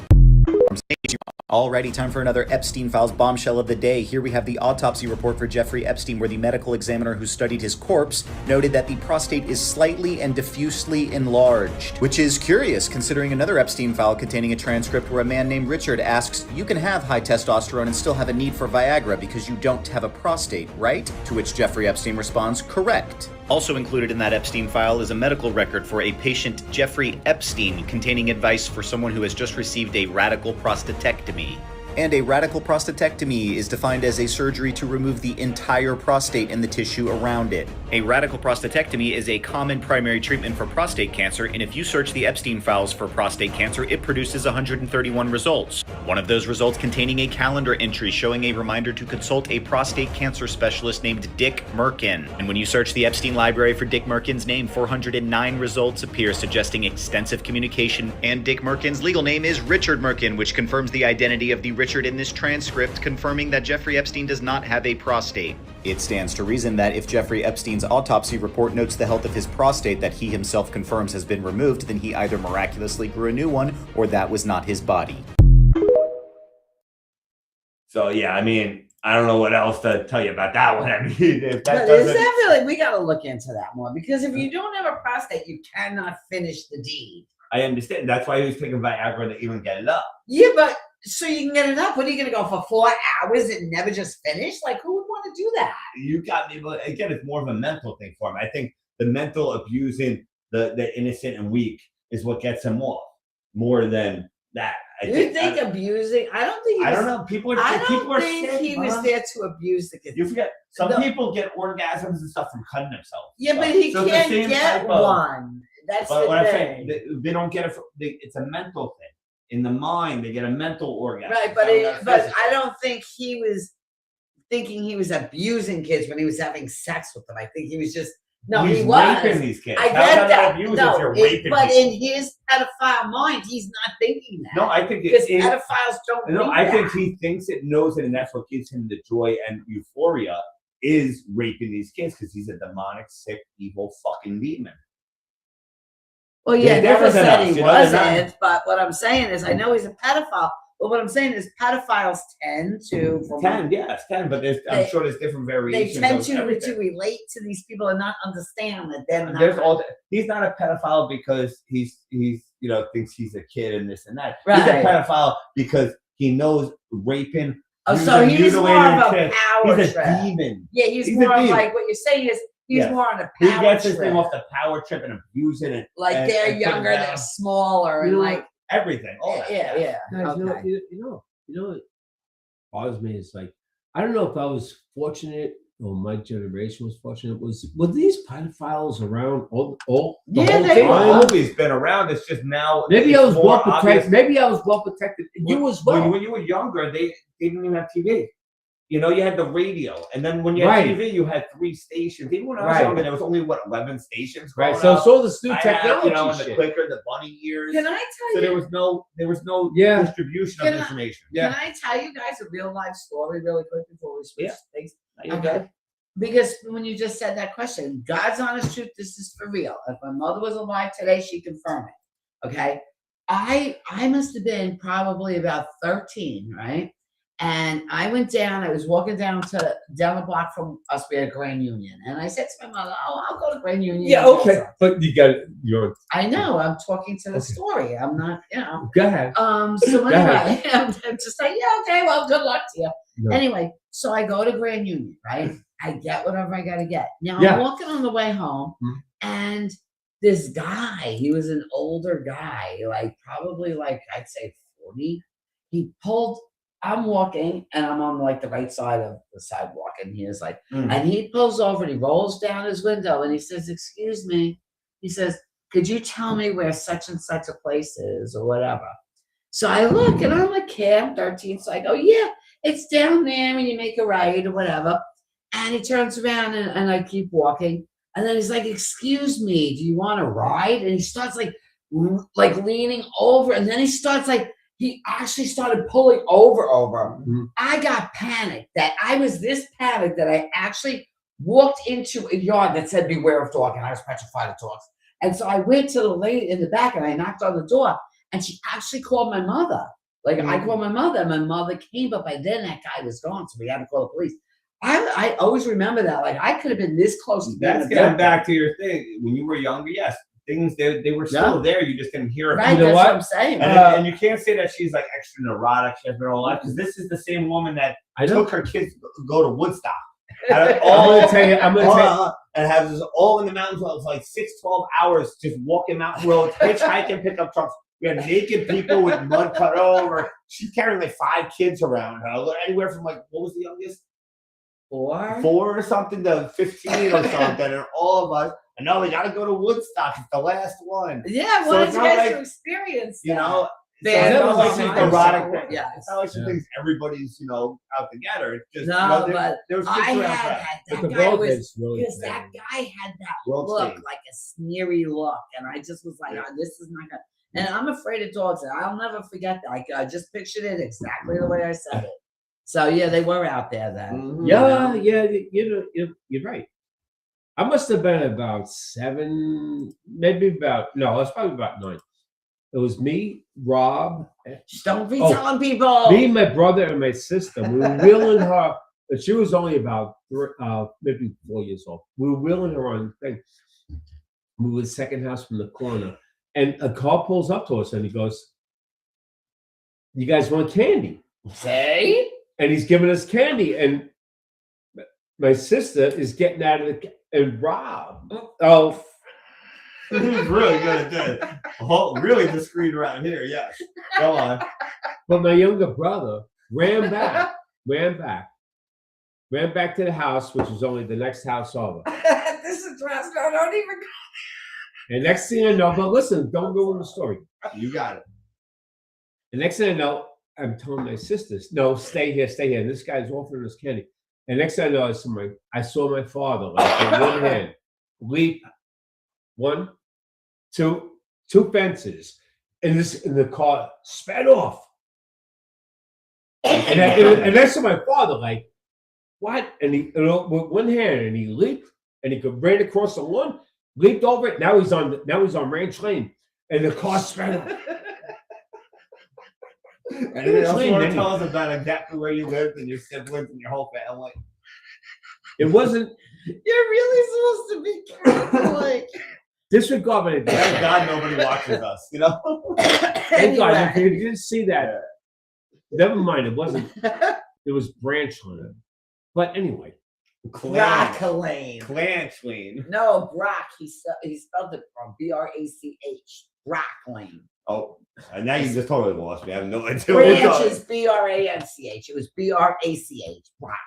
Alrighty, time for another Epstein Files bombshell of the day. Here we have the autopsy report for Jeffrey Epstein, where the medical examiner who studied his corpse noted that the prostate is slightly and diffusely enlarged, which is curious considering another Epstein file containing a transcript where a man named Richard asks, "You can have high testosterone and still have a need for Viagra because you don't have a prostate, right?" To which Jeffrey Epstein responds, "Correct." Also included in that Epstein file is a medical record for a patient, Jeffrey Epstein, containing advice for someone who has just received a radical prostatectomy. And a radical prostatectomy is defined as a surgery to remove the entire prostate and the tissue around it. A radical prostatectomy is a common primary treatment for prostate cancer, and if you search the Epstein files for prostate cancer, it produces 131 results. One of those results containing a calendar entry showing a reminder to consult a prostate cancer specialist named Dick Merkin. And when you search the Epstein library for Dick Merkin's name, 409 results appear, suggesting extensive communication, and Dick Merkin's legal name is Richard Merkin, which confirms the identity of the Richard in this transcript, confirming that Jeffrey Epstein does not have a prostate. It stands to reason that if Jeffrey Epstein's autopsy report notes the health of his prostate that he himself confirms has been removed, then he either miraculously grew a new one or that was not his body. So yeah, I mean, I don't know what else to tell you about that one. I mean, if that But is doesn't, that really? We got to look into that more, because if you don't have a prostate, you cannot finish the deed. I understand. That's why he was taking Viagra to even get it up. Yeah, but so you can get it up. What are you going to go for 4 hours and never just finish? Like, who would want to do that? You got me. But again, it's more of a mental thing for him. I think the mental abusing the innocent and weak is what gets him off more than that. You think abusing? I don't think. I don't know. People are. I people don't are think sick, he was huh? there to abuse the kids. You forget. Some No. people get orgasms and stuff from cutting themselves. Yeah, but he So it's the can't same get type of- one. That's But the what I'm thing. saying, they don't get it. It's a mental thing. In the mind, they get a mental orgasm. Right, but It's not but physical. I don't think he was thinking he was abusing kids when he was having sex with them. I think he was just He's he was. raping these kids. I How get is that that. abuse if No, you're raping but people? in his pedophile mind, he's not thinking that. No, I think because it is. pedophiles don't. No, think I that. think he thinks it, knows it, and that's what gives him the joy and euphoria is raping these kids because he's a demonic, sick, evil fucking demon. Well, yeah, They're never different than said us, he you know, they're not- wasn't. But what I'm saying is, I know he's a pedophile. But what I'm saying is, pedophiles tend to, from 10, yes, 10, but I'm sure there's different they variations. tend of to everything. relate to these people and not understand that they're not. There's all. He's not a pedophile because he's thinks he's a kid and this and that. Right. He's a pedophile because he knows raping. Oh, so using, he's more mutilating of a kids. power He's a trip. demon. Yeah, he's He's more a of demon. like what you're saying is he's Yes. more on a He power gets his trip. thing off the power trip and abusing it. Like and, they're and put it younger, down. they're smaller, and You know, like everything. All that. yeah. Guys, Okay. you know what bothers me is like, I don't know if I was fortunate or my generation was fortunate. Were these pedophiles around all the Yeah, whole they They've were. time? always been around. It's just now. Maybe it's I was more well protected. obvious. Maybe I was well protected. You as well. When you were younger, they didn't even have TV. You know, you had the radio, and then when you had Right. TV, you had 3 stations. Even when I was Right. younger, there was only 11 stations. Right. growing So up. it's all this new I technology had, and the shit. clicker, the bunny ears. Can I So tell there you? was no Yeah. distribution Can of I- information. Can I tell you guys a real life story really quick before we switch Yeah. things? You Okay. got it. Because when you just said that question, God's honest truth, this is for real. If my mother was alive today, she'd confirm it. Okay. I must have been probably about 13, right? And I went down, I was walking down the block from us, we had Grand Union. And I said to my mother, oh, I'll go to Grand Union. Yeah. and get Okay. some." But you got your. I know, I'm talking to the Okay. story. I'm not, Go ahead. So Go anyway, I'm just like, yeah, okay, well, good luck to you. No. Anyway, so I go to Grand Union, right? I get whatever I gotta get. Now Yeah. I'm walking on the way home, Mhm. and this guy, he was an older guy, like probably like I'd say 40. He pulled. I'm walking, and I'm on like the right side of the sidewalk, and he is like, and he pulls over, and he rolls down his window, and he says, "Excuse me," he says, "Could you tell me where such and such a place is, or whatever?" So I look, and I'm like, "I'm 13," so I go, "Yeah, it's down there, and you make a right or whatever." And he turns around, and I keep walking, and then he's like, "Excuse me, do you want to ride?" And he starts like leaning over, and then he starts like. He actually started pulling over. Mhm. I got panicked that I was this panicked that I actually walked into a yard that said beware of dog, and I was petrified of dogs. And so I went to the lady in the back and I knocked on the door, and she actually called my mother. Like I called my mother, and my mother came, but by then that guy was gone, so we had to call the police. I always remember that. Like I could have been this close to being That's abducted. getting back to your thing. When you were younger, yes, things they were still there. You just didn't hear about Right, them. You know that's what? what I'm saying. And you can't say that she's like extra neurotic. She has been all life because this is the same woman that I know. took her kids to go to Woodstock. Had I'm gonna tell you. I'm gonna tell you. and have this all in the mountains. It was like 6-12 hours just walking mountain roads, hitchhiking pickup trucks. We had naked people with mud cut over. She's carrying like 5 kids around her, anywhere from like, what was the youngest? 4 or something to 15 or something, and all of us. And no, we got to go to Woodstock. It's the last one. Yeah, So well, it's it's not nice like, to experience you that. know. Band It's not like on she's my erotic. side. Yeah. It's not like she thinks everybody's, out together. It's just, No, there, but there was I kids around had her. that. But That the guy world was is really because that guy had that World look, stage. like a sneery look, and I just was like, oh, this is not good. And I'm afraid of dogs, and I'll never forget that. I just pictured it exactly the way I said it. So yeah, they were out there then. Mhm. Yeah, you're right. I must have been about 7, maybe about no, I was probably about 9. It was me, Rob, Just don't be Oh, telling people. me, my brother, and my sister. We were wheeling her. But she was only about maybe 4 years old. We were wheeling her on the thing. We were the second house from the corner, and a car pulls up to us, and he goes, "You guys want candy?" Say? And he's giving us candy, and my sister is getting out of the and Rob. Oh, He's really good at that. Really discreet around here. Yes. Go on. but my younger brother ran back to the house, which was only the next house over. This is dress. No, don't even. And next thing I know, but listen, don't ruin the story. You got it. The next thing I know, I'm telling my sisters, no, stay here. And this guy's offering us candy. And next thing I know, I saw my father, like with one hand, leap 1, 2 fences, and the car sped off. And I saw my father, like, what? And he, with one hand, and he leaped, and he ran across the lawn, leaped over it. Now he's on Ranch Lane, and the car sped off. Anything else you want to tell us about exactly where you lived and your siblings and your whole family? It wasn't. You're really supposed to be careful, like. Disregard my Thank God nobody watches us, Thank God, if you didn't see that, never mind. It wasn't. It was Branch Lane. But anyway, Broccoli. Clanchling. No, Brock. He spelled it wrong. B-R-A-C-H. Broccoli. Oh, and now you just totally lost me. I have no idea. What Branch is B-R-A-N-C-H. It was B-R-A-C-H. Brock.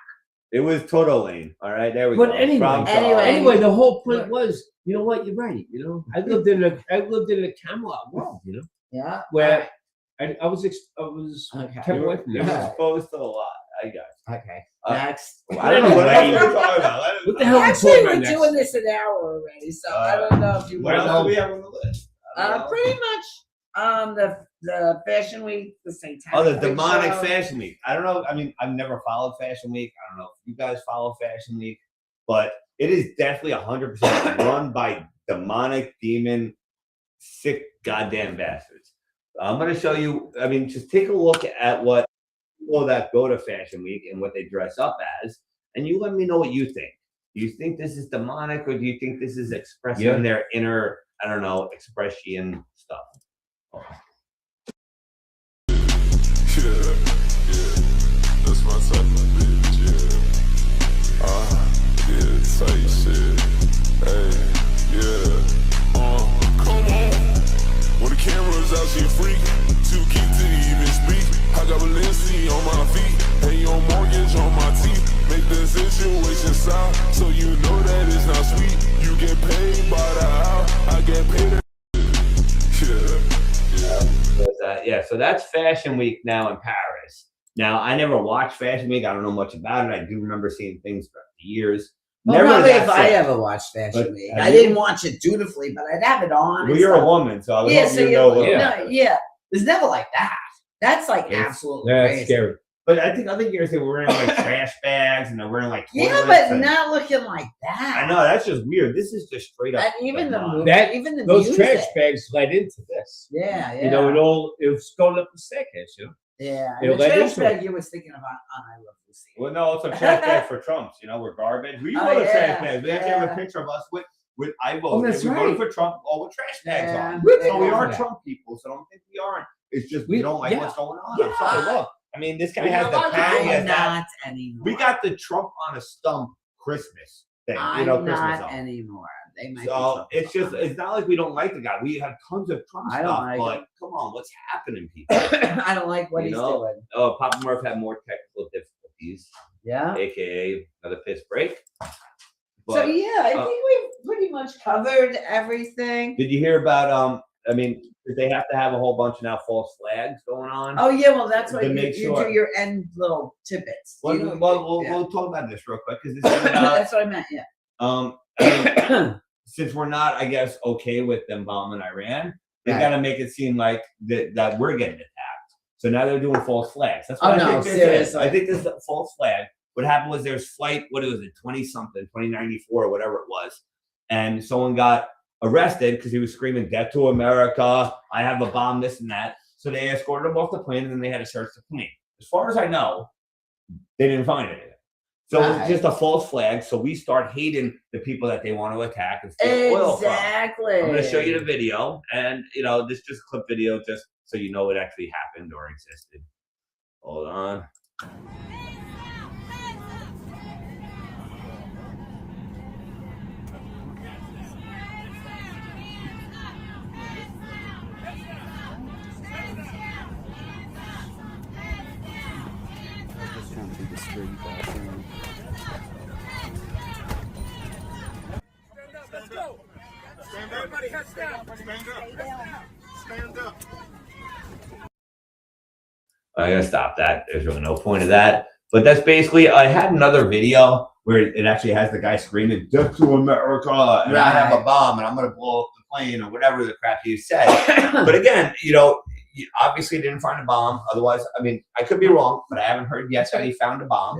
It was Toto Lane. All right, there we go. but anyway, the whole point was, you know what? You're right. I lived in a Camelot world. Yeah. Where I was kept Okay. away from You're that. exposed to a lot. I got you. Okay. Next. I don't know what else we're talking about. What the hell? Actually, we're doing this an hour already, so I don't know if you What want else do we have on the list? pretty much the Fashion Week, the Satanic Oh, the Week demonic show. Fashion Week. I don't know. I mean, I've never followed Fashion Week. I don't know if you guys follow Fashion Week, but it is definitely 100% run by demonic, demon, sick, goddamn bastards. I'm going to show you. I mean, just take a look at what people that go to Fashion Week and what they dress up as, and you let me know what you think. Do you think this is demonic, or do you think this is expressing their inner, I don't know, expression stuff? Oh. Yeah, that's my type of bitch, yeah, tight shit, hey, come on, when the camera's out, she a freak, too cute to even speak, I got Balenci on my feet, and your mortgage on my teeth, make the situation sound, so you know that it's not sweet, you get paid by the hour, I get paid, Yeah, so that's Fashion Week now in Paris. Now, I never watched Fashion Week. I don't know much about it. I do remember seeing things for years. Well, Never probably that if I sick. ever watched Fashion But Week. have I you? didn't watch it dutifully, but I'd have it on. Well, and you're a stuff. woman, so I was Yeah, hoping so you know. yeah. There's never like that. That's like It's- absolutely That's crazy. scary. But I think other years they were wearing like trash bags and they're wearing like Yeah, toilets but and- not looking like that. I know that's just weird. This is just straight up. And even the demonic. movie, That- even the Those music. trash bags led into this. Yeah, yeah. It was going up the staircase. Yeah, It and the led trash into bag it. you was thinking about on I Love Lucy. Well, no, it's a trash bag for Trumps. We're garbage. We Oh, voted yeah, trash bags. We actually have yeah. a picture of us with I voted. Oh, that's we voted right. for Trump, all with trash bags Yeah. on. Good So we for are that. Trump people. So don't think we aren't. It's just we don't like yeah. what's going on. Yeah. I'm sorry. Look, I mean, this guy We're has not the allowed to pan. He has I'm that. not anymore. We got the Trump on a stump Christmas thing. I'm you know, Christmas not song. anymore. They might So be it's just, it's not like we don't like the guy. We have tons of Trump I don't stuff, like but him. come on, what's happening, people? I don't like what You he's know? doing. Oh, Papa Murph had more technical difficulties, Yeah. aka another piss break. So But, yeah, I think we've pretty much covered everything. did you hear about I mean, did they have to have a whole bunch of now false flags going on? Oh yeah, well that's To what you make do sure. your end little tidbits. Well, You know, we'll talk about this real quick because this is about, that's what I meant. Yeah. I mean, since we're not, I guess, okay with them bombing Iran, they Right. got to make it seem like that we're getting attacked. So now they're doing false flags. That's Oh, what I no, think this is. seriously. I think this is a false flag. What happened was there's flight, what was it, 20-something, 2094 or whatever it was. And someone got arrested because he was screaming, "Death to America, I have a bomb," this and that. So they escorted him off the plane and then they had to search the plane. As far as I know, they didn't find anything. So Right. it's just a false flag. So we start hating the people that they want to attack and steal oil from. Exactly. I'm going to show you the video, and this is just a clip video, just so you know it actually happened or existed. Hold on. Let's go. Stand up. Everybody heads down. Stand up. Stand up. I gotta stop that. There's really no point of that. But that's basically, I had another video where it actually has the guy screaming, "Death to America," and I have a bomb and I'm gonna blow up the plane or whatever the crap you said. But again, you obviously didn't find a bomb. Otherwise, I mean, I could be wrong, but I haven't heard yet that he found a bomb.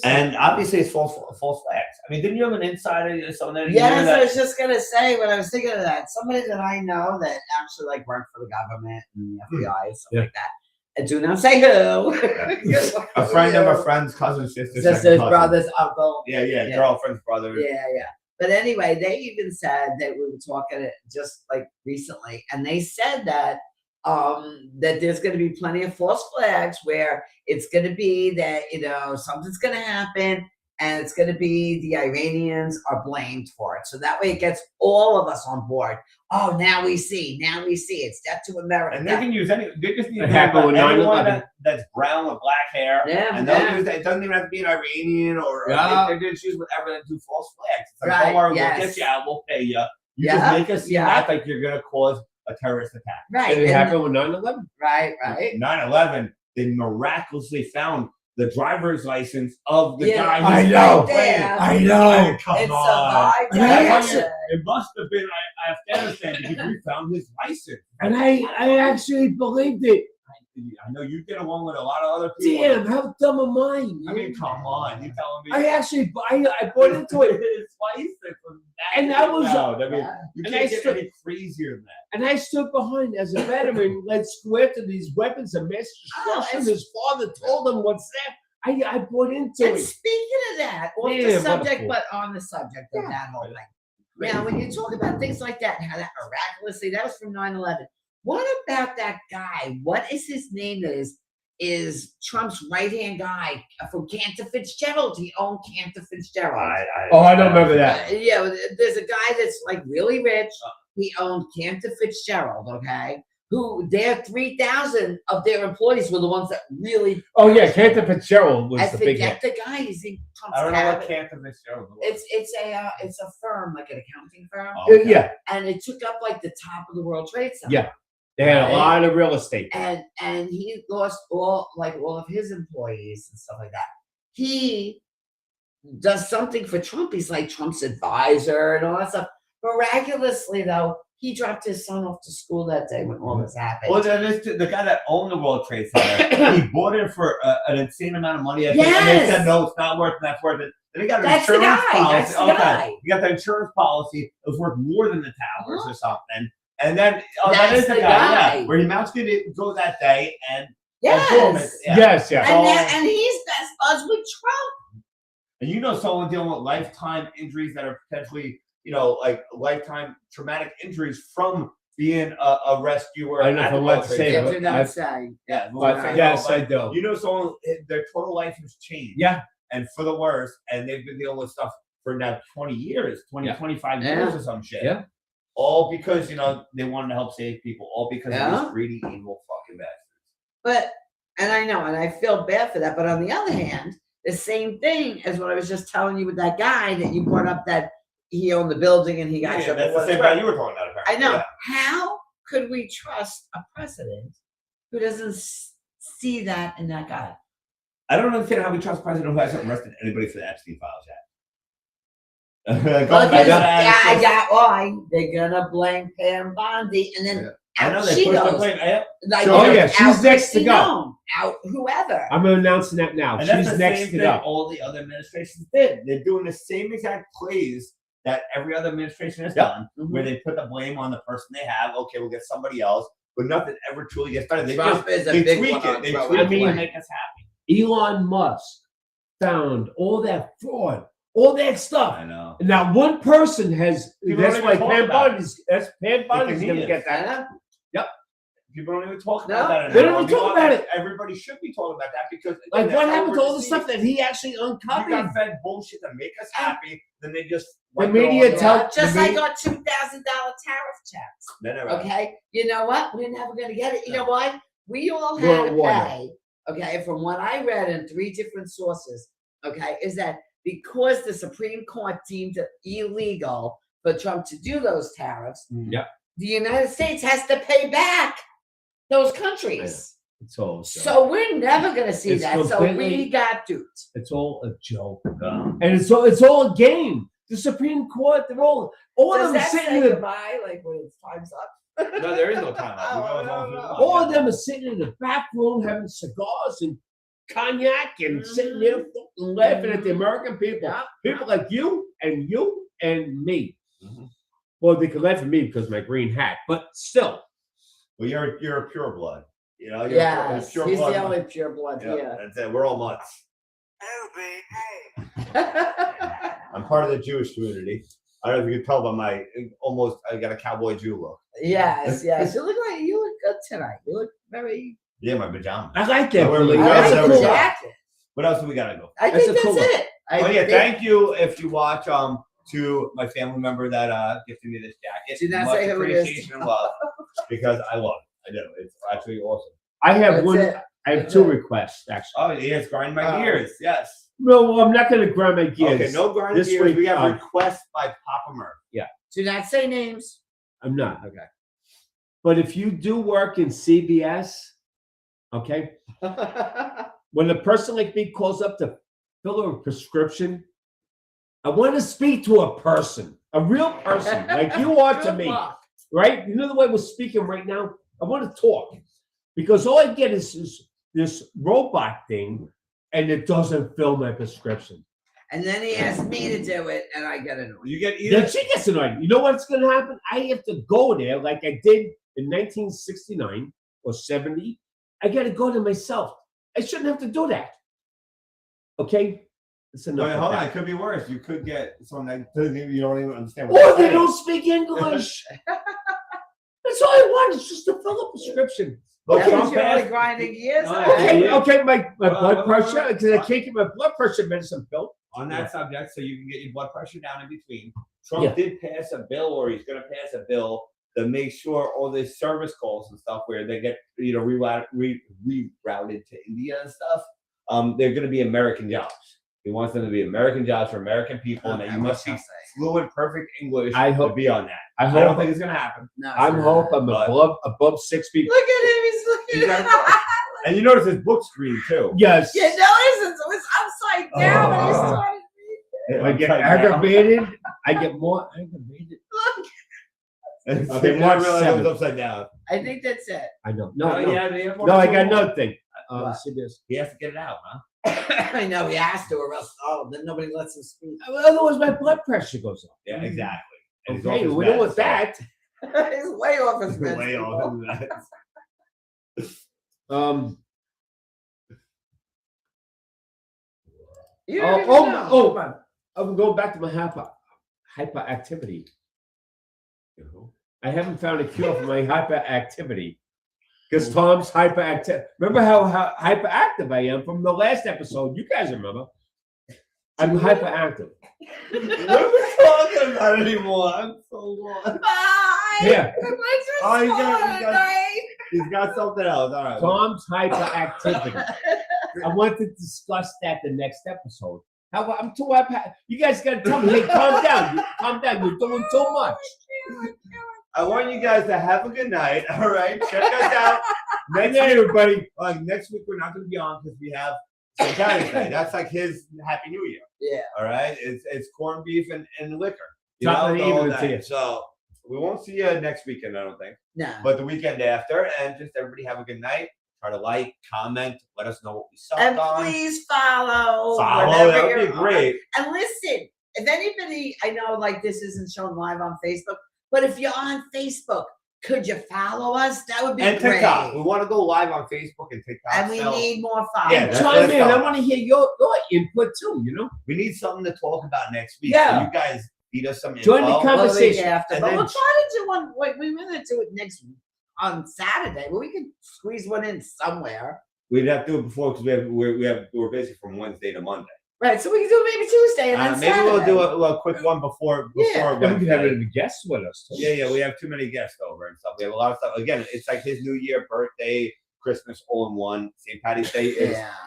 And obviously, it's false flags. I mean, didn't you have an insider? Someone that Yes, I was just gonna say when I was thinking of that. Somebody that I know that actually like worked for the government and the FBI and stuff like that. And do not say who. a friend of a friend's cousin, sister, Sisters, second cousin. brothers, uncle. Yeah, girlfriend's brother. Yeah. But anyway, they even said that we were talking just like recently, and they said that that there's going to be plenty of false flags where it's going to be that something's going to happen, and it's going to be the Iranians are blamed for it. So that way, it gets all of us on board. Oh, now we see. It's death to America. And they can use any. They just need to It happened with anyone 9/11. that's brown with black hair. Yeah, and they'll use that. It doesn't even have to be an Iranian or they're just use whatever and do false flags. It's like, Right, don't worry, yes. we'll get you out. We'll pay you. You Yeah, just make us seem yeah. like you're going to cause a terrorist attack. Right. Did it and- happen with 9/11? Right. 9/11, they miraculously found the driver's license of the Yeah, guy who I was know. there. I know. Come It on. survived. And I That's actually- why it must have been Afghanistan because we found his license. And I actually believed it. I know you get along with a lot of other people. Damn, how dumb am I? I mean, come on. You telling me? I actually I bought into it. His license was that And I was- loud. I mean, you And can't I get stood- any crazier than that. And I stood behind as a veteran. Let's go after these weapons of mass destruction. and- His father told him what's that. I bought into And it. speaking of that, off Yeah, the what a subject, fool. but on the subject of that whole thing. Now, when you talk about things like that, and how that miraculously, that was from 9/11. What about that guy? What is his name? That is Trump's right-hand guy from Cantor Fitzgerald. He owned Cantor Fitzgerald. I don't remember that. Yeah, there's a guy that's like really rich. He owned Cantor Fitzgerald, okay? Who their 3,000 of their employees were the ones that really. Oh yeah, Cantor Fitzgerald was I the big hit. forget the guy. He's in Trump's I don't know what cabinet. Cantor Fitzgerald was. It's a firm, like an accounting firm, Oh, okay. Yeah, and it took up like the top of the World Trade Center. yeah. They had a lot of real estate. And he lost all of his employees and stuff like that. He does something for Trump. He's like Trump's advisor and all that stuff. Miraculously, though, he dropped his son off to school that day when all this happened. Well, the guy that owned the World Trade Center, he bought it for an insane amount of money. I think, and they Yes. said, no, it's not worth it. That's worth it. Then he got an That's the insurance guy. policy. That's the guy. You got the insurance policy. It was worth more than the towers or something. And then, that That's is the the guy. guy. Yeah, where he mounts it go that day and Yes. boom, it's- yeah. Yes, yeah. And he's best buds with Trump. And you know someone dealing with lifetime injuries that are potentially, like lifetime traumatic injuries from being a rescuer. I know at from the what World to Trade say, Center. If you're not saying. Yeah, But yes, I do. You know someone, their total life has changed. Yeah. and for the worst. And they've been dealing with stuff for now 20 years, 25 years or some shit. Yeah. All because, you know, they wanted to help save people. All because of these greedy, evil fucking bastards. But, and I know, and I feel bad for that. But on the other hand, the same thing as what I was just telling you with that guy that you brought up, that he owned the building and he got Yeah, that's the same guy you were talking about. Apparently. I know. Yeah. How could we trust a president who doesn't see that in that guy? I don't understand how we trust a president who hasn't arrested anybody for the Epstein files yet. Well, I got why they're gonna blame Pam Bondi, and then I know out they she pushed the goes. blame. Like, Oh, yeah, she's out next to Kristi go. Noem, out whoever. I'm announcing that now. And that's She's the next same to thing go. all the other administrations did. They're doing the same exact plays that every other administration has done, where they put the blame on the person they have. Okay, we'll get somebody else, but nothing ever truly gets done. They Trump just is a they big tweak one it. on They Trump. tweak I it mean, to make us happy. Elon Musk found all that fraud, all that stuff. I know. And now one person has. People That's don't why even talk Pam about it. Bondi's. That's Pam Bondi's Because going he to get is. that. Yep. People don't even talk No, about that. they don't anymore. even talk about it. Everybody should be talking about that because Like that's what how happened to we're all the deceived. stuff that he actually You uncovered? got fed bullshit to make us happy, then they just The wipe it all media under tell- the rug. Just the like media- our $2,000 tariff checks. They never- Okay, you know what? We're never gonna get it. You know why? We all We're had on to water. pay. Okay, from what I read in 3 different sources. Okay, is that because the Supreme Court deemed it illegal for Trump to do those tariffs, Yep. the United States has to pay back those countries. It's all. So we're never gonna see It's that. So completely- we got duped. It's all a joke, and it's all a game. The Supreme Court, they're all of Does them that sitting say in the, goodbye, like when it's time's up? No, there is no time out. We Oh, go as long as we no, want. all of them are sitting in the back room having cigars and cognac and sitting there fucking laughing at the American people. Yeah. People like you and me. Well, they could laugh at me because of my green hat, but still. Well, you're a pure blood. You know, you're Yes, pure he's blood. the only pure blood Yeah, here. that's it. We're all mutts. I'm part of the Jewish community. I don't know if you can tell by my I got a cowboy Jew look. Yes. You look good tonight. You look very. Yeah, my pajamas. I like that. Where Billy. we- I That's like a the cool- jacket. What else do we gotta go? I That's think a cool that's one. it. Oh yeah, think- thank you if you watch to my family member that gifted me this jacket. Did not Much say who it is. appreciation and love because I love it. I do. It's actually awesome. I have That's one. it. I have That's 2 it. requests actually. Oh, yes, grind my gears. Yes. No, I'm not going to grind my gears. Okay, no grind This gears. week, We have requests by Papa Murph. Do not say names. I'm not. Okay. But if you do work in CVS, okay, when a person like me calls up to fill a prescription, I want to speak to a person, a real person, like you are to Good me, luck. right? You know the way we're speaking right now? I want to talk because all I get is this robot thing and it doesn't fill my prescription. And then he asked me to do it, and I get annoyed. You get either. Then she gets annoyed. You know what's going to happen? I have to go there like I did in 1969 or 70. I got to go there myself. I shouldn't have to do that. Okay? It's enough. Wait, of hold on. that. It could be worse. You could get someone that doesn't even, you don't even understand Or what they they're saying. don't speak English. That's all I want is just to fill a prescription. Look, That Trump was your only passed- grinding gears. No, Okay, yeah. okay, my blood wait, pressure, wait. because I can't get my blood pressure medicine filled. On that subject, so you can get your blood pressure down in between. Trump Yeah. did pass a bill, or he's going to pass a bill to make sure all these service calls and stuff where they get rerouted to India and stuff. They're going to be American jobs. He wants them to be American jobs for American people, and that you must speak fluent, perfect English I to hope- be on that. I I don't hope think it's going to happen. No, I'm hope I'm But- above 6 feet. Look at him. He's looking He's at got And you notice his book screen too. Yes. You notice it's upside down when he Oh. started reading. I get Upside down. aggravated. I get more aggravated. Look, And Okay, I didn't realize it seven. was upside down. I think that's it. I know. No, No, no. yeah, they have more No, I to got do. another thing. What? See this. He has to get it out, huh? I know he has to, or else then nobody lets him speak. Otherwise, my blood pressure goes up. Yeah, exactly. And he's Okay, off his we know meds, what so- that. He's way off his meds. Way off his meds. You don't even know. Oh, I'm going back to my hyperactivity. I haven't found a cure for my hyperactivity because Tom's hyperactive. Remember how hyperactive I am from the last episode? You guys remember? I'm hyperactive. What are we talking about anymore? I'm so lost. Bye. Yeah. Oh, he's got something else. All right. Tom's hyperactivity. I want to discuss that the next episode. How about, I'm too hyper. You guys got to tell me, hey, calm down. Calm down. You're doing too much. I want you guys to have a good night. All right. Check us out. Next night, everybody. Next week, we're not going to be on because we have St. Patrick's Day. That's like his Happy New Year. Yeah. All right. It's corned beef and liquor. You Chocolate know, the whole evening to night. you. So we won't see you next weekend, I don't think. No. But the weekend after. And just everybody have a good night. Try to like, comment, let us know what we sucked And on. please follow. Follow. That whenever would be you're great. on. And listen, if anybody, I know like this isn't shown live on Facebook, but if you're on Facebook, could you follow us? That would be And great. TikTok. We want to go live on Facebook and TikTok. And we so need more Yeah, followers. Chime in. I go. want to hear your input too, you know? we need something to talk about next week. Yeah. So you guys feed us some Join the info. con- Well, the week conversation. after. And But then- we'll try to do one. Wait, we were going to do it next on Saturday. Well, we could squeeze one in somewhere. We'd have to do it before because we're busy from Wednesday to Monday. Right. So we can do it maybe Tuesday and then Maybe Saturday. we'll do a quick one before Yeah. Then we can have Wednesday. any guests with us too. Yeah, we have too many guests over and stuff. We have a lot of stuff. Again, it's like his New Year, birthday, Christmas, all in one. St. Patty's Day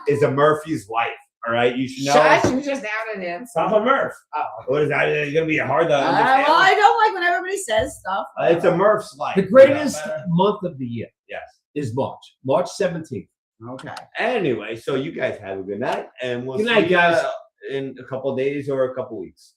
is a Murphy's life. All right, you should know. Shush, you just outed him. Papa Murph. Oh. What is that? It's gonna be hard to understand. Well, I don't like when everybody says stuff. It's a Murph's life. The greatest month of the year Yes. is March. March 17th. Okay. Anyway, so you guys have a good night, and we'll Good see night, you guys. in a couple of days or a couple weeks.